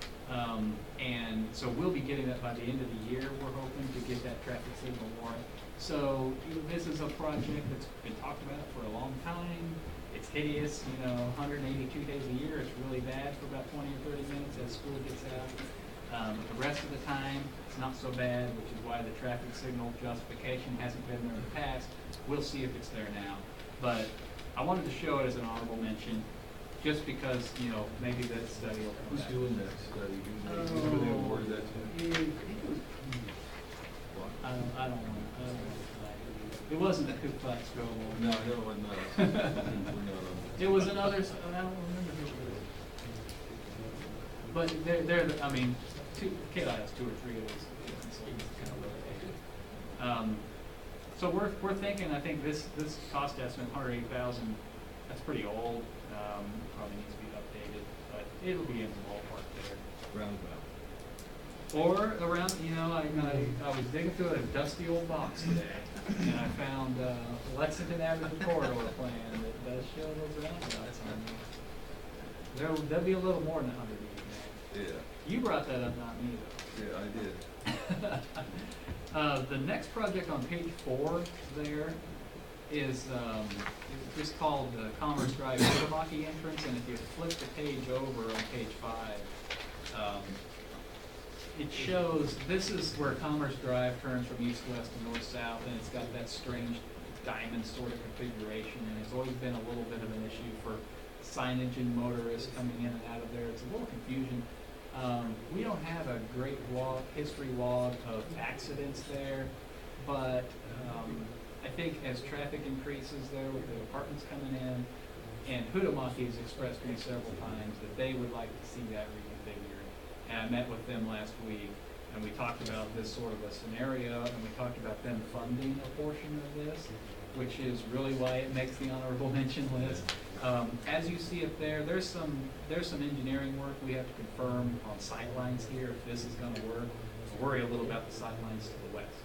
And so we'll be getting that by the end of the year. We're hoping to get that traffic signal warrant. So this is a project that's been talked about for a long time. It's hideous, 182 days a year. It's really bad for about 20 or 30 minutes as school gets out. But the rest of the time, it's not so bad, which is why the traffic signal justification hasn't been there in the past. We'll see if it's there now. But I wanted to show it as an honorable mention, just because, maybe that study will come Who's back. doing that study? Who they awarded that to? I don't want to. It wasn't the Ku Klux Klan. No, it wasn't us. It was another, I don't remember who it was. But KDOT has 2 or 3 of those consultants kind of rotated. So we're thinking, I think this cost estimate, $180,000, that's pretty old. Probably needs to be updated, but it'll be in the ballpark there. Roundabout. Or around, I was digging through a dusty old box today, and I found Lexington Avenue corridor plan that does show those roundabouts on there. There'll be a little more than 180. Yeah. You brought that up, not me, though. Yeah, I did. The next project on page 4 there is just called the Commerce Drive Otomaki entrance, and if you flip the page over on page 5, it shows, this is where Commerce Drive turns from east-west to north-south, and it's got that strange diamond sort of configuration, and it's always been a little bit of an issue for signage and motorists coming in and out of there. It's a little confusion. We don't have a great history log of accidents there, but I think as traffic increases there with the apartments coming in, and Hutamaki has expressed to me several times that they would like to see that reconfigured. And I met with them last week, and we talked about this sort of a scenario, and we talked about them funding a portion of this, which is really why it makes the honorable mention list. As you see up there, there's some engineering work we have to confirm on sightlines here if this is going to work. I worry a little about the sightlines to the west.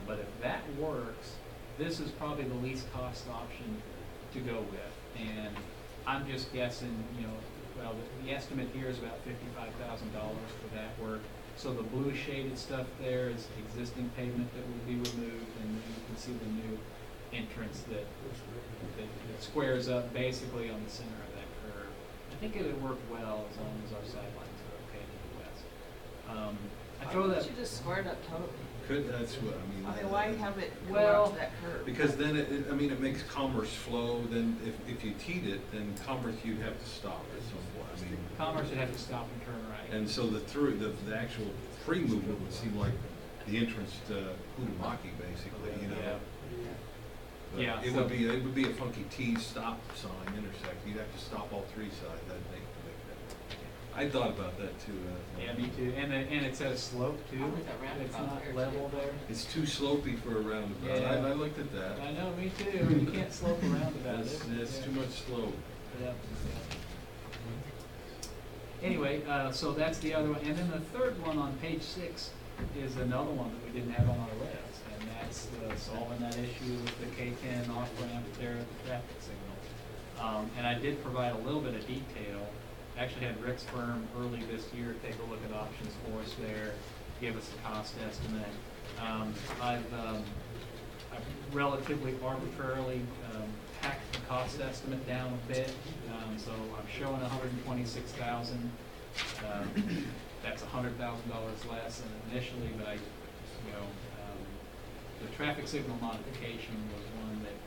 But if that works, this is probably the least cost option to go with. And I'm just guessing, well, the estimate here is about $55,000 for that work. So the blue shaded stuff there is existing pavement that will be removed, and you can see the new entrance that squares up basically on the center of that curve. I think it would work well as long as our sightlines are okay to the west. I throw that. You just squared up totally. That's what I mean. I mean, why have it go Well, up to that curve? Because then it makes commerce flow. Then if you teed it, then commerce you'd have to stop at some point. I mean, Commerce would have to stop and turn right. and so the actual free movement would seem like the entrance to Hutamaki, basically. Yeah. But Yeah, it so- would be a funky T stop sign intersect. You'd have to stop all three sides. That'd make that. I thought about that too. Yeah, me too. And it's at a slope too. Probably that roundabout It's not there, level there. It's too slopey for a roundabout. Yeah. I looked at that. I know, me too. You can't slope around about it. It's Yeah. too much slope. Yeah. Anyway, so that's the other one. And then the third one on page 6 is another one that we didn't have on our list. And that's solving that issue with the K-10 off-ramp there at the traffic signal. And I did provide a little bit of detail. Actually had Rick's firm early this year take a look at options for us there, give us a cost estimate. I've relatively arbitrarily hacked the cost estimate down a bit. So I'm showing $126,000. That's $100,000 less than initially, but the traffic signal modification was one that,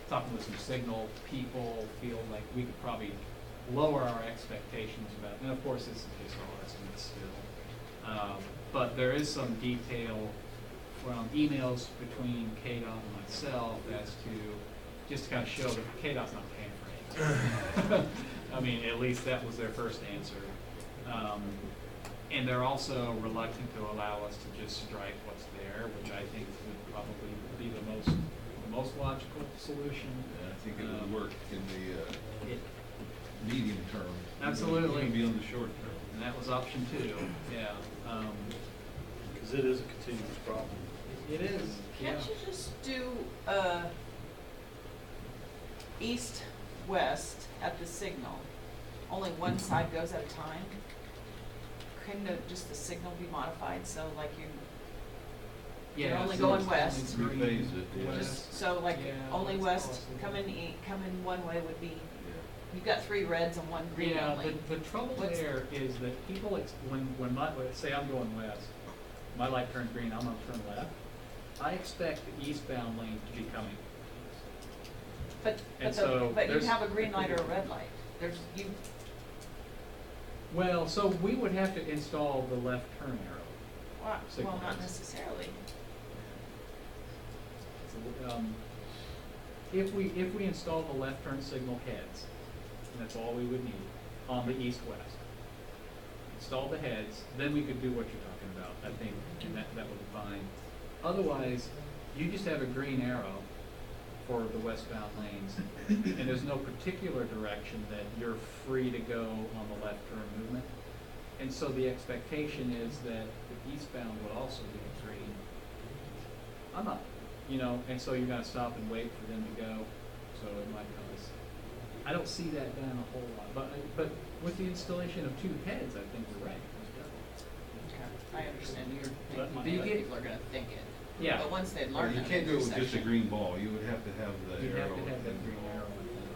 talking with some signal people, feel like we could probably lower our expectations about, and of course this is just all estimates still. But there is some detail from emails between KDOT and myself as to, just to kind of show that KDOT's not paying for anything. I mean, at least that was their first answer. And they're also reluctant to allow us to just strike what's there, which I think would probably be the most logical solution. And I think it would work in the It, medium term. Absolutely. Even beyond the short term. and that was option 2, yeah. Because it is a continuous problem. It is, yeah. Can't you just do, east-west at the signal? Only one side goes at a time? Couldn't just the signal be modified, so like you're Yeah, only so going it's west? only Rephase it, yeah. west. Just, so like Yeah, only that's west, possible. come in one way would be, you've got 3 reds and 1 green Yeah, only. the trouble What's- there is that people, say I'm going west, my light turns green, I'm gonna turn left. I expect the eastbound lane to be coming. But and so you there's- have a green light or a red light. Well, so we would have to install the left turn arrow. Well, Signal not lights. necessarily. So, if we install the left turn signal heads, and that's all we would need, on the east-west. Install the heads, then we could do what you're talking about, I think, and that would be fine. Otherwise, you just have a green arrow for the westbound lanes, and there's no particular direction that you're free to go on the left turn movement. And so the expectation is that the eastbound would also be green. And so you're gonna stop and wait for them to go, so it might cause I don't see that done a whole lot, but with the installation of 2 heads, I think you're right. I understand you're That thinking, might Do you other get- people are gonna think it. Yeah. But once they Or learn you that can't do it with just a intersection- green ball, you would have to have the You'd have arrow. to have that green arrow,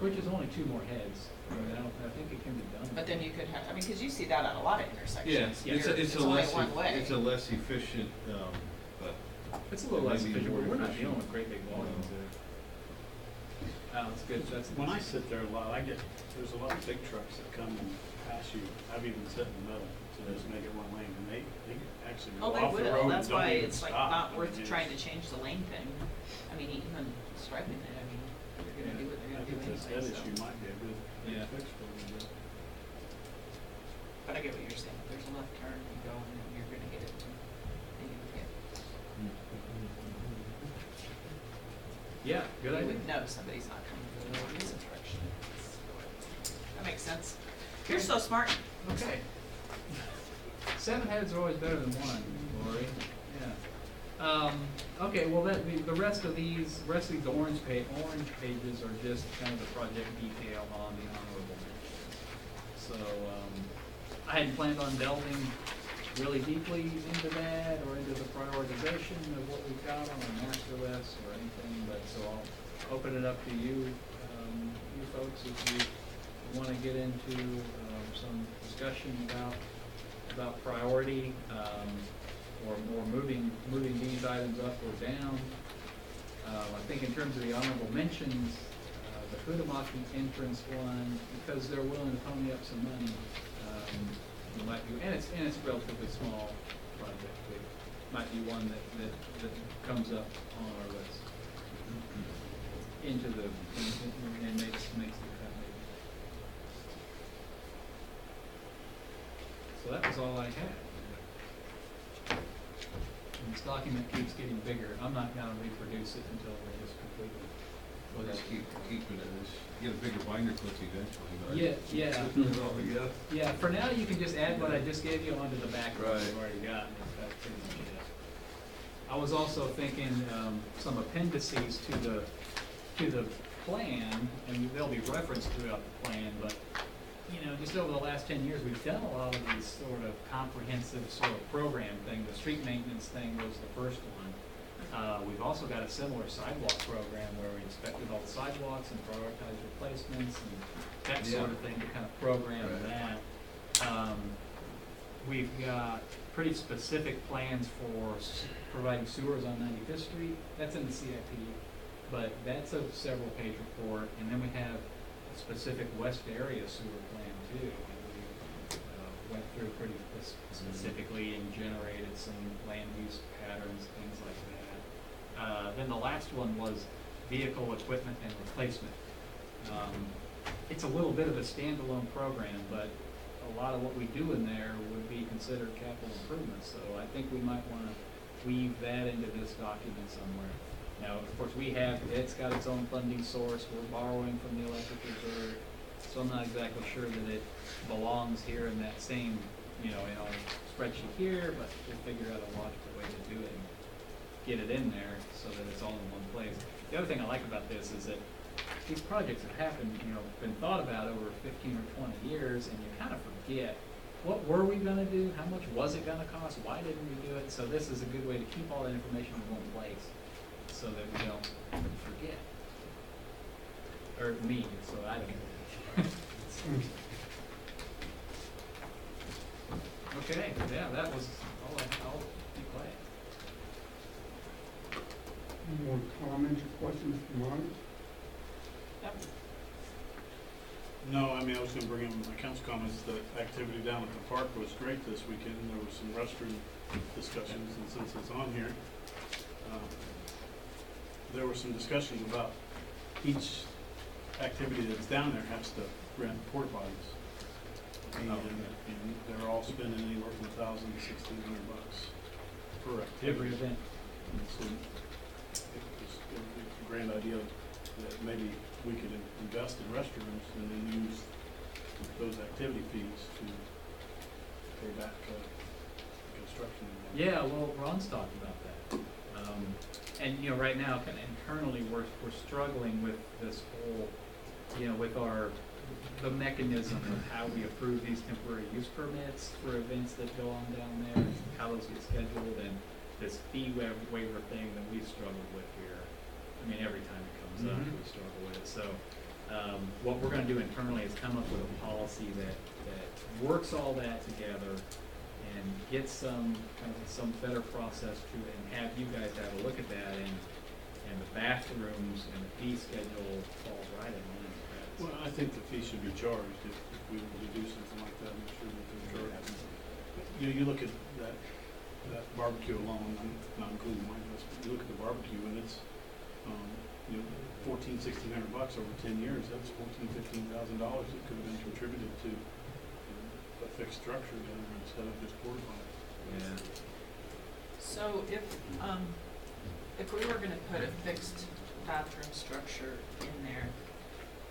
which is only 2 more heads. I mean, I think it can be done. But then you could have, I mean, cause you see that at a lot of intersections. Yeah, You're- it's a only less, one way. it's a less efficient, but. It's a little less maybe efficient, more but we're not efficient. dealing with great big volumes there. That's good, that's. When I sit there a lot, there's a lot of big trucks that come and pass you. I've even sit in the middle to just make it one lane, and they actually Oh, go they off the road will, and that's don't why even it's like stop. not worth I mean, trying to change the lane thing. I mean, even striping it, I mean, they're gonna do what they're I gonna do think this anyway, head issue so. might be a good Yeah. fix for them. But I get what you're saying, if there's a left turn, you go and you're gonna get it. And you would get, Yeah, good you idea. would know somebody's not coming from the reason direction. That makes sense. You're so smart. Okay. 7 heads are always better than 1, Lori. Yeah. Okay, well, the rest of these orange pages are just kind of the project detail on the honorable mentions. So, I hadn't planned on delving really deeply into that or into the prioritization of what we've got on our master list or anything, but so I'll open it up to you, you folks, if you want to get into some discussion about priority, or moving these items up or down. I think in terms of the honorable mentions, the Hudamaki entrance one, because they're willing to pony up some money, you might be, and it's a relatively small project, it might be one that comes up on our list. And makes the cut maybe. So that was all I had. And this document keeps getting bigger. I'm not gonna reproduce it until we just completely. We'll just keep it as, get a bigger binder clip eventually, right? Yeah. Put it all together. Yeah, for now, you can just add what I just gave you onto the back of what Right. you've already got. That's pretty much it. I was also thinking, some appendices to the plan, and they'll be referenced throughout the plan, but, you know, just over the last 10 years, we've done a lot of these sort of comprehensive sort of program thing. The street maintenance thing was the first one. We've also got a similar sidewalk program where we inspected all the sidewalks and prioritized replacements and that sort of thing to kind of program Right. that. We've got pretty specific plans for providing sewers on 95th Street. That's in the CIP, but that's a several page report. And then we have a specific West area sewer plan too. And we went through pretty specifically and generated some land use patterns, things like that. Then the last one was vehicle equipment and replacement. It's a little bit of a standalone program, but a lot of what we do in there would be considered capital improvements. So I think we might want to weave that into this document somewhere. Now, of course, it's got its own funding source. We're borrowing from the electric reserve. So I'm not exactly sure that it belongs here in that same, in our spreadsheet here, but we'll figure out a logical way to do it and get it in there so that it's all in one place. The other thing I like about this is that these projects have happened, been thought about over 15 or 20 years, and you kind of forget, what were we gonna do? How much was it gonna cost? Why didn't we do it? So this is a good way to keep all that information in one place so that we don't forget. Or me, so I don't. Okay, yeah, that was all I'll be quiet. Any more comments or questions from Marty? Yep. No, I mean, I was gonna bring in my council comments, the activity down at the park was great this weekend, there was some restroom discussions, and since it's on here, there were some discussions about each activity that's down there has to rent porta potties. And they're all spending anywhere from $1,000 to $1,600 per activity. Every event. And so it's a grand idea that maybe we could invest in restrooms and then use those activity fees to pay back construction. Yeah, well, Ron's talked about that. And right now, kind of internally, we're struggling with this whole you know, with the mechanism of how we approve these temporary use permits for events that go on down there, how those get scheduled, and this fee waiver thing that we've struggled with here. I mean, every time it comes up, we struggle with it. So, what we're gonna do internally is come up with a policy that works all that together and gets some better process to it, and have you guys have a look at that, and the bathrooms and the fee schedule falls right in line with that. Well, I think the fee should be charged if we were to do something like that, make sure that they're charged. You know, you look at that barbecue alone, I'm not including mine, but you look at the barbecue and it's, you know, $1,400-1,600 over 10 years, that's $14,000-15,000 that could have been contributed to a fixed structure down there instead of just porta potties. Yeah. So if we were gonna put a fixed bathroom structure in there,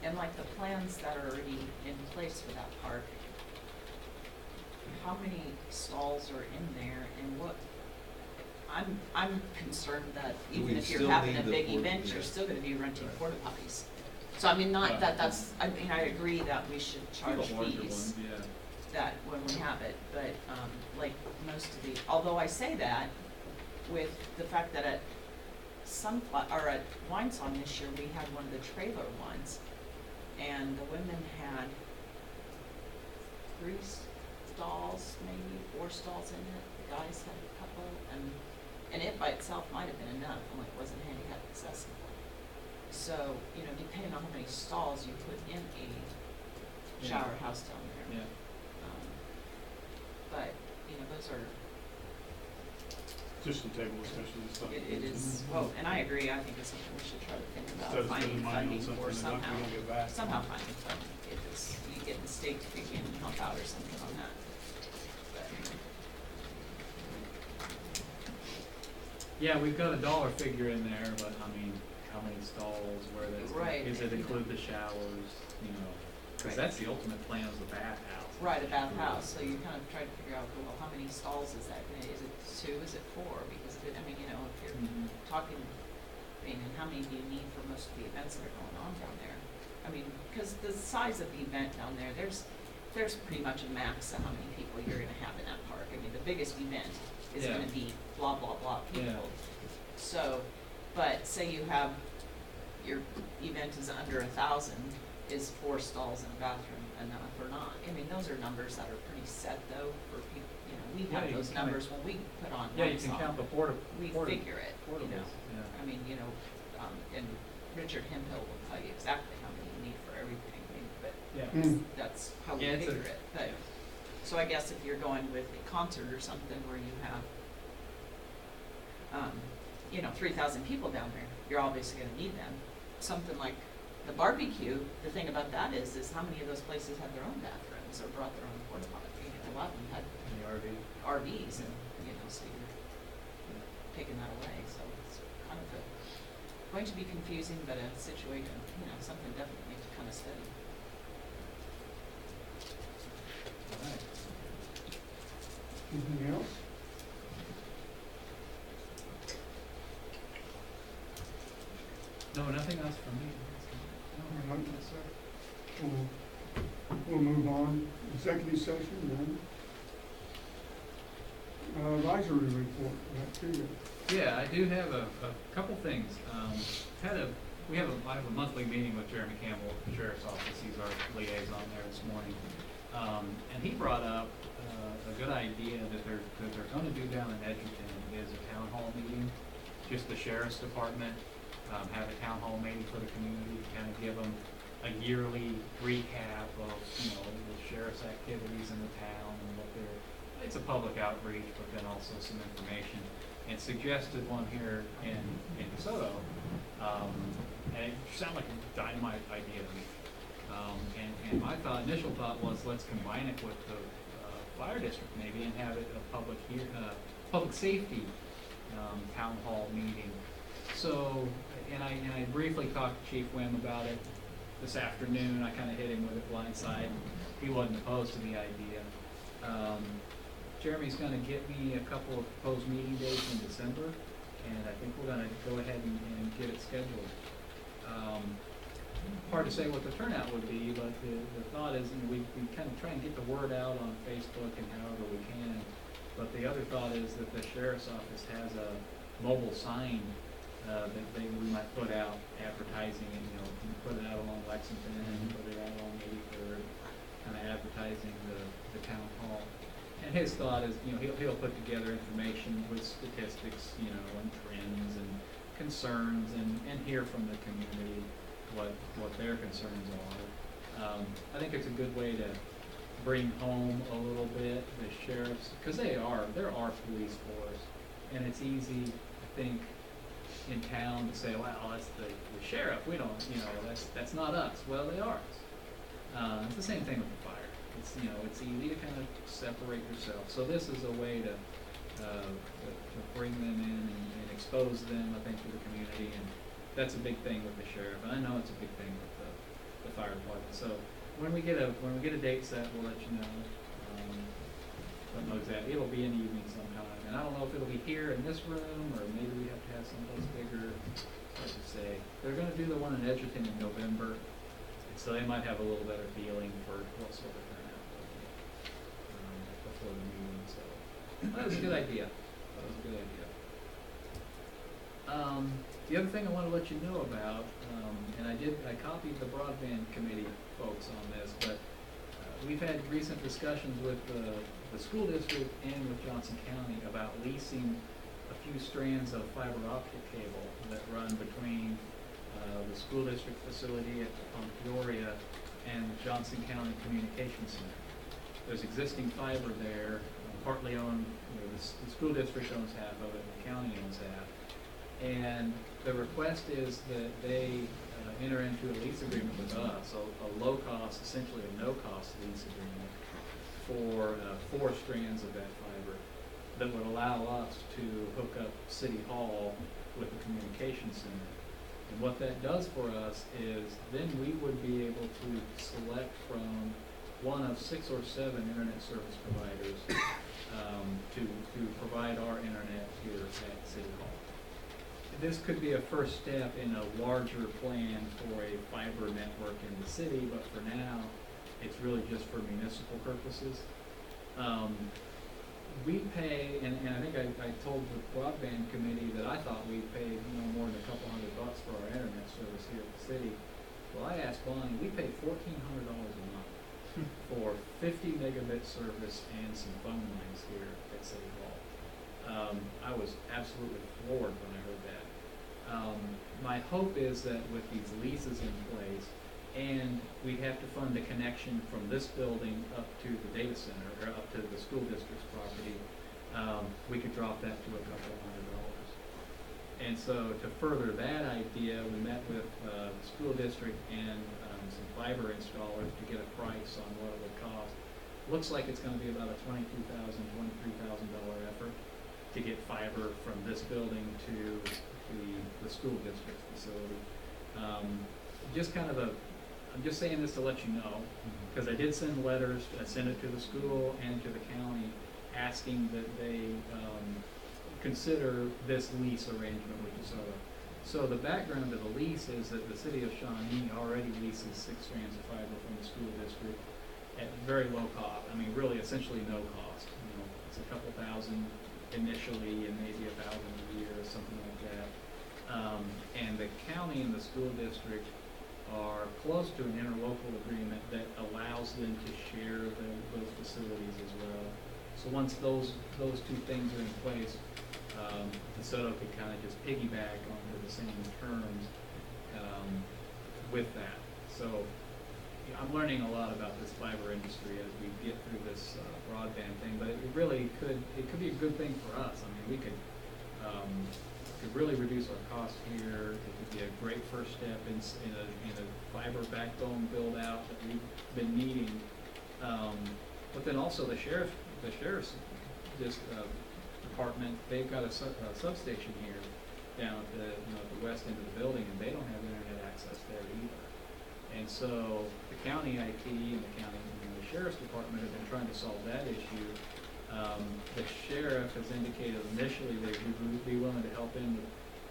and like the plans that are already in place for that park, how many stalls are in there, and what, I'm concerned that Do even we if you're still having need a the big porta- event, yeah. you're still gonna be renting porta potties. So I mean, not that that's, I mean, I agree that we should charge The larger fees ones, yeah. that when we have it, but, like most of the, although I say that, with the fact that at at Wine Song this year, we had one of the trailer ones, and the women had 3 stalls, maybe 4 stalls in it, the guys had a couple, and it by itself might have been enough, only it wasn't handicap accessible. So, you know, depending on how many stalls you put in a shower house down there. Yeah. But, you know, those are, Just some table discussion and stuff. it is, well, and I agree, I think it's something we should try to think Instead about of finding spending money on funding something for that we don't get back. somehow finding funding, if it's, you get the state to kick in and help out or something on that. But, Yeah, we've got a dollar figure in there, but I mean, how many stalls, where that's, Right. does it include the showers, you know? Cause Right. that's the ultimate plan, is the bathhouse. Right, a bathhouse, so you kind of try to figure out, well, how many stalls is that, is it 2, is it 4? Because if it, I mean, you know, if you're Mhm. talking, I mean, and how many do you need for most of the events that are going on down there? I mean, because the size of the event down there, there's pretty much a max of how many people you're gonna have in that park. I mean, the biggest event is Yeah. gonna be blah, blah, blah people. Yeah. So, but say you have, your event is under 1,000, is 4 stalls in a bathroom enough or not? I mean, those are numbers that are pretty set though for people, you know, we Yeah, have you those can kinda- numbers when we put on Yeah, you lights can on. count the We portables, figure it, you know. yeah. I mean, you know, and Richard Hemphill will tell you exactly how many you need for everything, I mean, but Yeah. that's how we Yeah, it's a- figure it. But, so I guess if you're going with a concert or something where you have, you know, 3,000 people down there, you're obviously gonna need them. Something like the barbecue, the thing about that is how many of those places have their own bathrooms or brought their own porta potty? You know, a lot of them had In the RV. RVs, and, you know, so you're taking that away, so it's kind of going to be confusing, but a situation, you know, something definitely to kind of study. Alright. Anything else? No, nothing else from me. All right. We'll move on. Executive session, then. Advisory report, that too. Yeah, I do have a couple things. I have a monthly meeting with Jeremy Campbell, the Sheriff's Office, he's our liaison there this morning. And he brought up a good idea that they're gonna do down in Edgerton is a town hall meeting, just the Sheriff's Department, have a town hall meeting for the community, kind of give them a yearly recap of, you know, the sheriff's activities in the town and what they're, it's a public outreach, but then also some information. And suggested one here in Soto, and it sounded like a dynamite idea to me. And my initial thought was, let's combine it with the fire district maybe and have it a public safety town hall meeting. So, and I briefly talked to Chief Wim about it this afternoon. I kind of hit him with it blindside. He wasn't opposed to the idea. Jeremy's going to get me a couple of proposed meeting dates in December, and I think we're going to go ahead and get it scheduled. hard to say what the turnout would be, but the thought is, we kind of try and get the word out on Facebook and however we can. But the other thought is that the sheriff's office has a mobile sign that we might put out advertising, and, put it out along Lexington and put it out along 83rd, kind of advertising the town hall. And his thought is, he'll put together information with statistics, and trends and concerns, and hear from the community what their concerns are. I think it's a good way to bring home a little bit the sheriffs, because they're our police force, and it's easy, I think, in town to say, well, that's the sheriff, we don't, that's not us. Well, they are us. It's the same thing with the fire. It's easy to kind of separate yourself. So this is a way to bring them in and expose them, I think, to the community, and that's a big thing with the sheriff, and I know it's a big thing with the fire department. So when we get a date set, we'll let you know. Don't know exactly. It'll be in the evening sometime, and I don't know if it'll be here in this room or maybe we have to have someplace bigger. Hard to say. They're going to do the one in Edgerton in November, so they might have a little better feeling for what sort of turnout before the meeting. So that was a good idea. The other thing I want to let you know about, and I copied the broadband committee folks on this, but we've had recent discussions with the school district and with Johnson County about leasing a few strands of fiber optic cable that run between the school district facility on Peoria and the Johnson County Communications Center. There's existing fiber there, partly owned, the school district owns half of it, and the county owns half. And the request is that they enter into a lease agreement with us, a low cost, essentially a no cost lease agreement for 4 strands of that fiber that would allow us to hook up City Hall with the communication center. And what that does for us is then we would be able to select from one of 6 or 7 internet service providers to provide our internet here at City Hall. This could be a first step in a larger plan for a fiber network in the city, but for now, it's really just for municipal purposes. We pay, and I think I told the broadband committee that I thought we paid more than a couple $100 for our internet service here at the city. Well, I asked Bonnie, we pay $1,400 a month for 50 megabit service and some phone lines here at City Hall. I was absolutely floored when I heard that. My hope is that with these leases in place, and we have to fund a connection from this building up to the data center, or up to the school district's property, we could drop that to a couple $100. And so to further that idea, we met with the school district and some fiber installers to get a price on what it would cost. Looks like it's going to be about a $22,000, $23,000 effort to get fiber from this building to the school district facility. Just kind of I'm just saying this to let you know, because I did send letters, I sent it to the school and to the county, asking that they consider this lease arrangement with DeSoto. So the background of the lease is that the city of Shawnee already leases 6 strands of fiber from the school district at very low cost. I mean, really, essentially no cost. It's a couple thousand initially, and maybe 1,000 a year or something like that. And the county and the school district are close to an interlocal agreement that allows them to share those facilities as well. So once those 2 things are in place, DeSoto could kind of just piggyback onto the same terms with that. So I'm learning a lot about this fiber industry as we get through this broadband thing, but it could be a good thing for us. I mean, we could really reduce our costs here. It could be a great first step in a fiber backbone build out that we've been needing. But then also the sheriff's department, they've got a substation here down at the west end of the building, and they don't have internet access there either. And so the county IT and the sheriff's department have been trying to solve that issue. The sheriff has indicated initially they would be willing to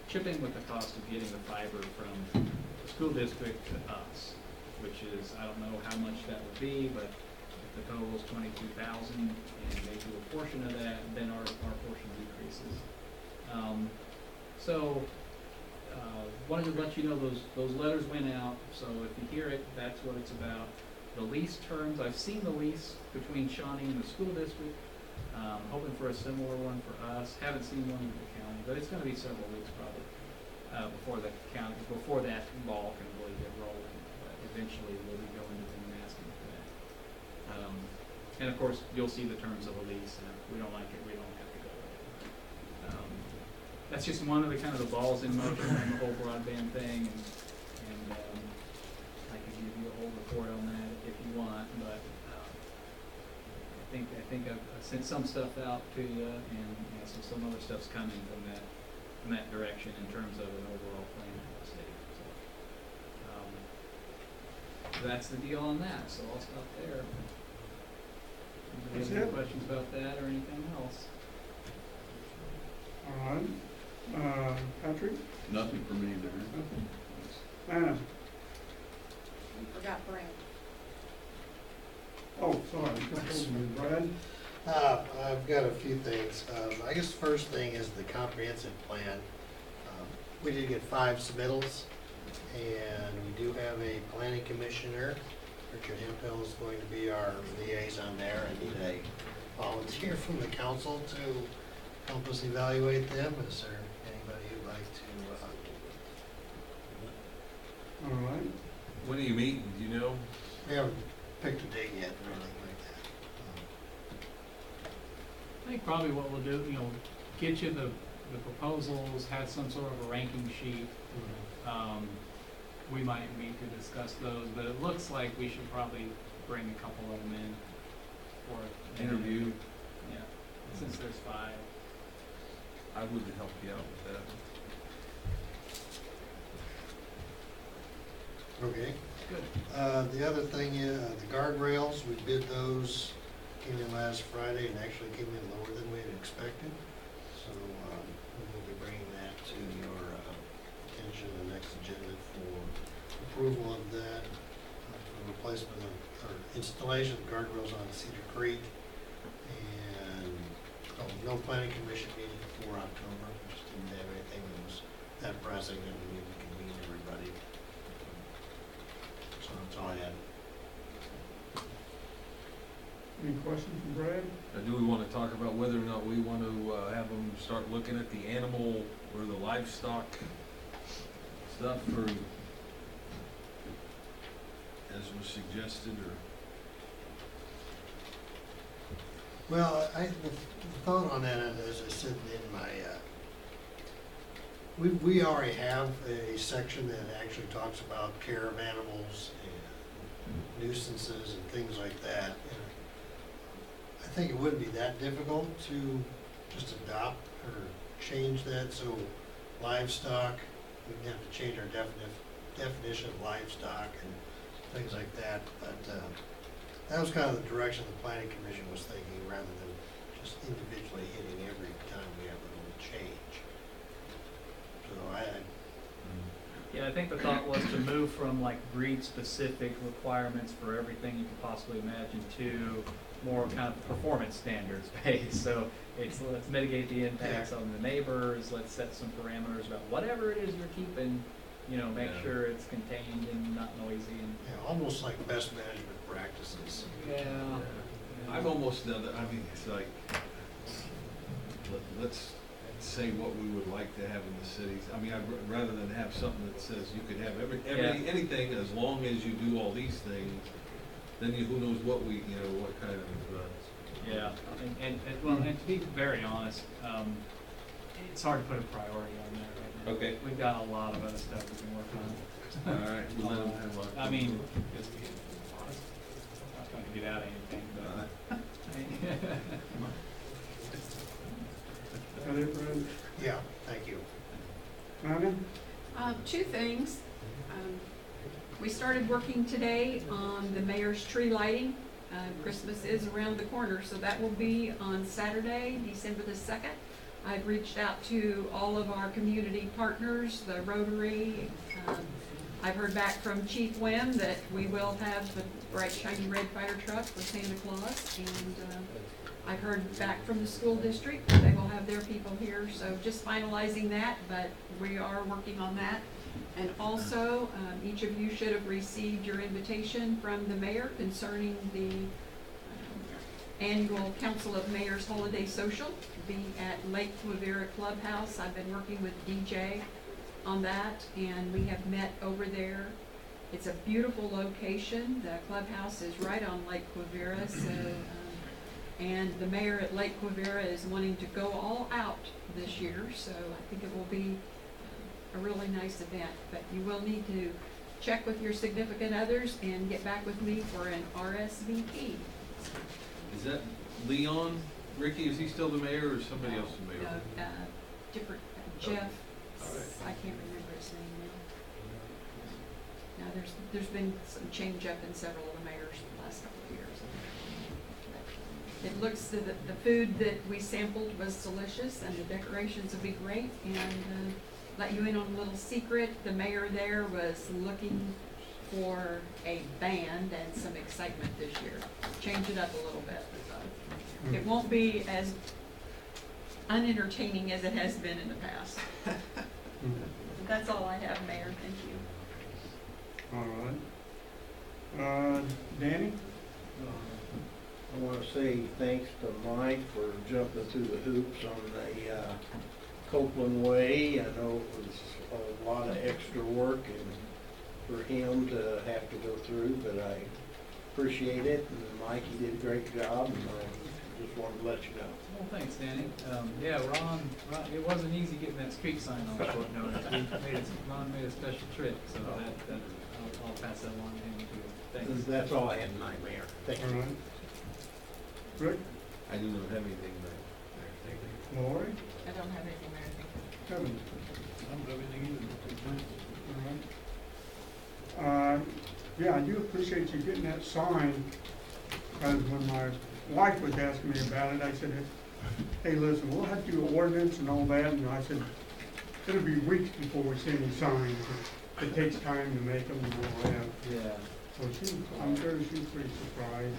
chip in with the cost of getting the fiber from the school district to us, which is, I don't know how much that would be, but if the total is 22,000 and they do a portion of that, then our portion decreases. Wanted to let you know those letters went out, so if you hear it, that's what it's about. The lease terms, I've seen the lease between Shawnee and the school district, hoping for a similar one for us. Haven't seen one in the county, but it's gonna be several weeks probably, before that ball can really get rolling. But eventually we'll be going to them and asking for that. And of course, you'll see the terms of the lease, and if we don't like it, we don't have to go with it. That's just one of the kind of the balls in motion on the whole broadband thing, and I can give you a whole report on that if you want, but I think I've sent some stuff out to you, and so some other stuff's coming from that direction in terms of an overall plan for the state. So that's the deal on that. So I'll stop there. Anybody have any questions about that or anything else? All right. Patrick? Nothing for me there. Anna? We forgot Brad. Oh, sorry. Brad? I've got a few things. I guess the first thing is the comprehensive plan. We did get 5 submittals, and we do have a planning commissioner. Richard Hemphill is going to be our liaison there. I need a volunteer from the council to help us evaluate them. Is there anybody who'd like to? All right. When are you meeting, do you know? We haven't picked a date yet or anything like that. I think probably what we'll do, get you the proposals, have some sort of a ranking sheet. We might meet to discuss those, but it looks like we should probably bring a couple of them in for an Interview. Yeah, since there's 5. I would help you out with that. Okay. Good. The other thing is, the guardrails, we bid those, came in last Friday and actually came in lower than we had expected. So, we will be bringing that to your attention, the next agenda for approval of that, for replacement of, or installation of guardrails on Cedar Creek. And, no planning commission meeting before October, just didn't have anything that was that pressing that we needed to convene everybody. So that's all I had. Any questions from Brad? Do we want to talk about whether or not we want to have them start looking at the animal or the livestock stuff, or as was suggested, or? Well, the thought on that, as I said in my, we already have a section that actually talks about care of animals and nuisances and things like that. And I think it wouldn't be that difficult to just adopt or change that, so livestock, we'd have to change our definition of livestock and things like that, but that was kind of the direction the planning commission was thinking, rather than just individually hitting every time we have a little change. So Yeah, I think the thought was to move from like breed-specific requirements for everything you could possibly imagine to more kind of performance standards based. So let's mitigate the impacts on the neighbors, let's set some parameters about whatever it is you're keeping, make sure it's contained and not noisy and. yeah, almost like best management practices. Yeah. I've almost done that. I mean, it's like, let's say what we would like to have in the cities. I mean, rather than have something that says you could have anything as long as you do all these things, then who knows what what kind of. Yeah, and to be very honest, it's hard to put a priority on that right now. Okay. We've got a lot of other stuff we can work on. All right, we'll let them have I mean, it's not going to get out of anything, but. Got it, Brad? Yeah, thank you. Anna? 2 things. We started working today on the mayor's tree lighting. Christmas is around the corner, so that will be on Saturday, December the 2nd. I've reached out to all of our community partners, the Rotary, I've heard back from Chief Wynn that we will have the bright shiny red fire truck for Santa Claus, and I've heard back from the school district, they will have their people here, so just finalizing that, but we are working on that. And also, each of you should have received your invitation from the mayor concerning the annual Council of Mayors Holiday Social to be at Lake Quivira Clubhouse. I've been working with DJ on that, and we have met over there. It's a beautiful location. The clubhouse is right on Lake Quivira, so and the mayor at Lake Quivira is wanting to go all out this year, so I think it will be a really nice event. But you will need to check with your significant others and get back with me for an RSVP. Is that Leon? Ricky, is he still the mayor or is somebody else the mayor? Different, Jeff, All right. I can't remember his name now. Now, there's been some change up in several of the mayors the last couple of years. It looks, the food that we sampled was delicious and the decorations will be great. And let you in on a little secret, the mayor there was looking for a band and some excitement this year. Change it up a little bit. So it won't be as unentertaining as it has been in the past. That's all I have, Mayor. Thank you. All right. Danny? I want to say thanks to Mike for jumping through the hoops on the Copeland Way. I know it was a lot of extra work and for him to have to go through, but I appreciate it. And Mike, you did a great job, and I just wanted to let you know. Well, thanks, Danny. Yeah, Ron, it wasn't easy getting that street sign on short notice. Ron made a special trip, so I'll pass that along to him too. Thanks. That's all I had tonight, Mayor. Thank All you. right. Rick? I do not have anything there. Lori? I don't have anything, Mayor. Thank you. Kevin? I don't have anything either. All right. Yeah, I do appreciate you getting that sign, because when my wife was asking me about it, I said, hey, listen, we'll have to do ordinance and all that, and I said, it'll be weeks before we see any signs. It takes time to make them and all that. Yeah. So I'm sure she's pretty surprised.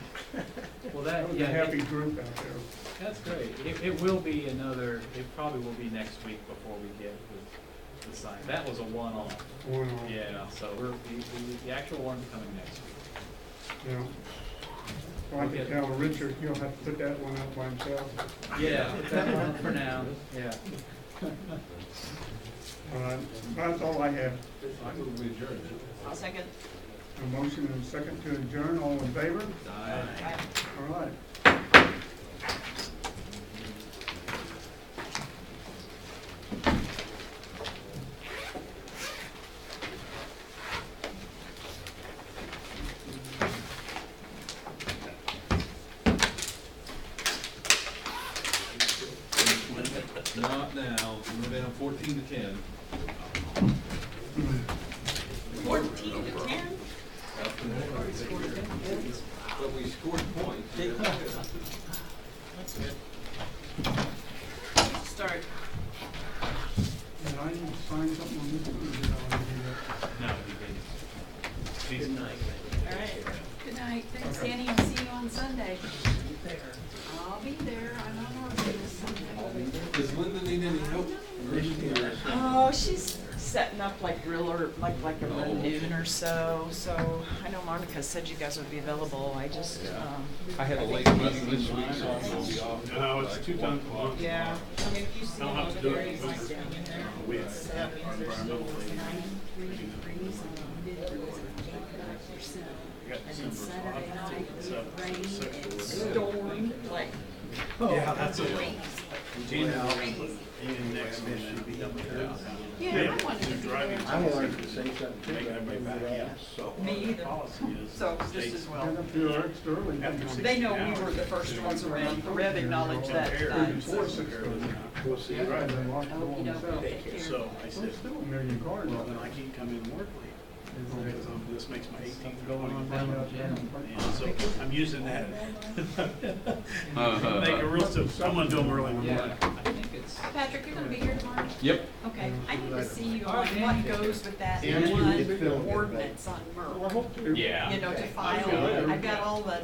Well, That was a happy group out there. That's great. It will be it probably will be next week before we get the sign. That was a one-off. Going on. Yeah, so the actual one's coming next week. Yeah. Well, I can tell Richard, he'll have to put that one up by himself. Yeah, that one for now, yeah. All right, that's all I have. I move we adjourn. I'll second. A motion and a second to adjourn, all in favor? Aye. All right. Not now, we're down 14 to 10. 14 to 10? But we scored points. That's good. Start. And I need to sign something on this one, or did I already do that? No, he did. Good night, All right. Good night. Thanks, Danny. I'll see you on Sunday. I'll be there. I'm on ordinance Sunday. Does Linda need any help? Oh, she's setting up like around noon or so. So I know Monica said you guys would be available. I just, I had a late meeting this week, so I'll be off. No, it's 2 times a month. yeah. I mean, if you see I don't all have the to do it. areas like down in there. We have environmental things. 93 degrees and mid was 85%. And then Saturday night, it rained and stormed like Yeah, that's crazy. And next month should be done with that. Yeah, I wanted to be driving. there. I wanted to say something too, but I maybe that, so. Me either. Policy is. So just as well. Got up here extra early. They know we were the first ones around. Rev acknowledged that. Before 6:30. We'll see. Right, they locked the Oh, you know, doors out. take care. So I Well, said, it's still a million cars well, out then there. I can't come in and work late. because this makes my 18th Something or going on 20th down birthday. there? And so I'm using that. Make it real simple. I'm gonna do them early in the Yeah, morning. I think it's. Patrick, you're gonna be here tomorrow? Yep. Okay, I need to see you All on right, what Andy. goes with that Andy, one it's feeling good, ordinance on Merle. hope to. Yeah. You know, to Okay. file, I've got all the,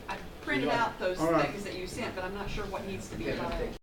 I printed out those All right. things that you sent, but I'm not sure what needs to be filed.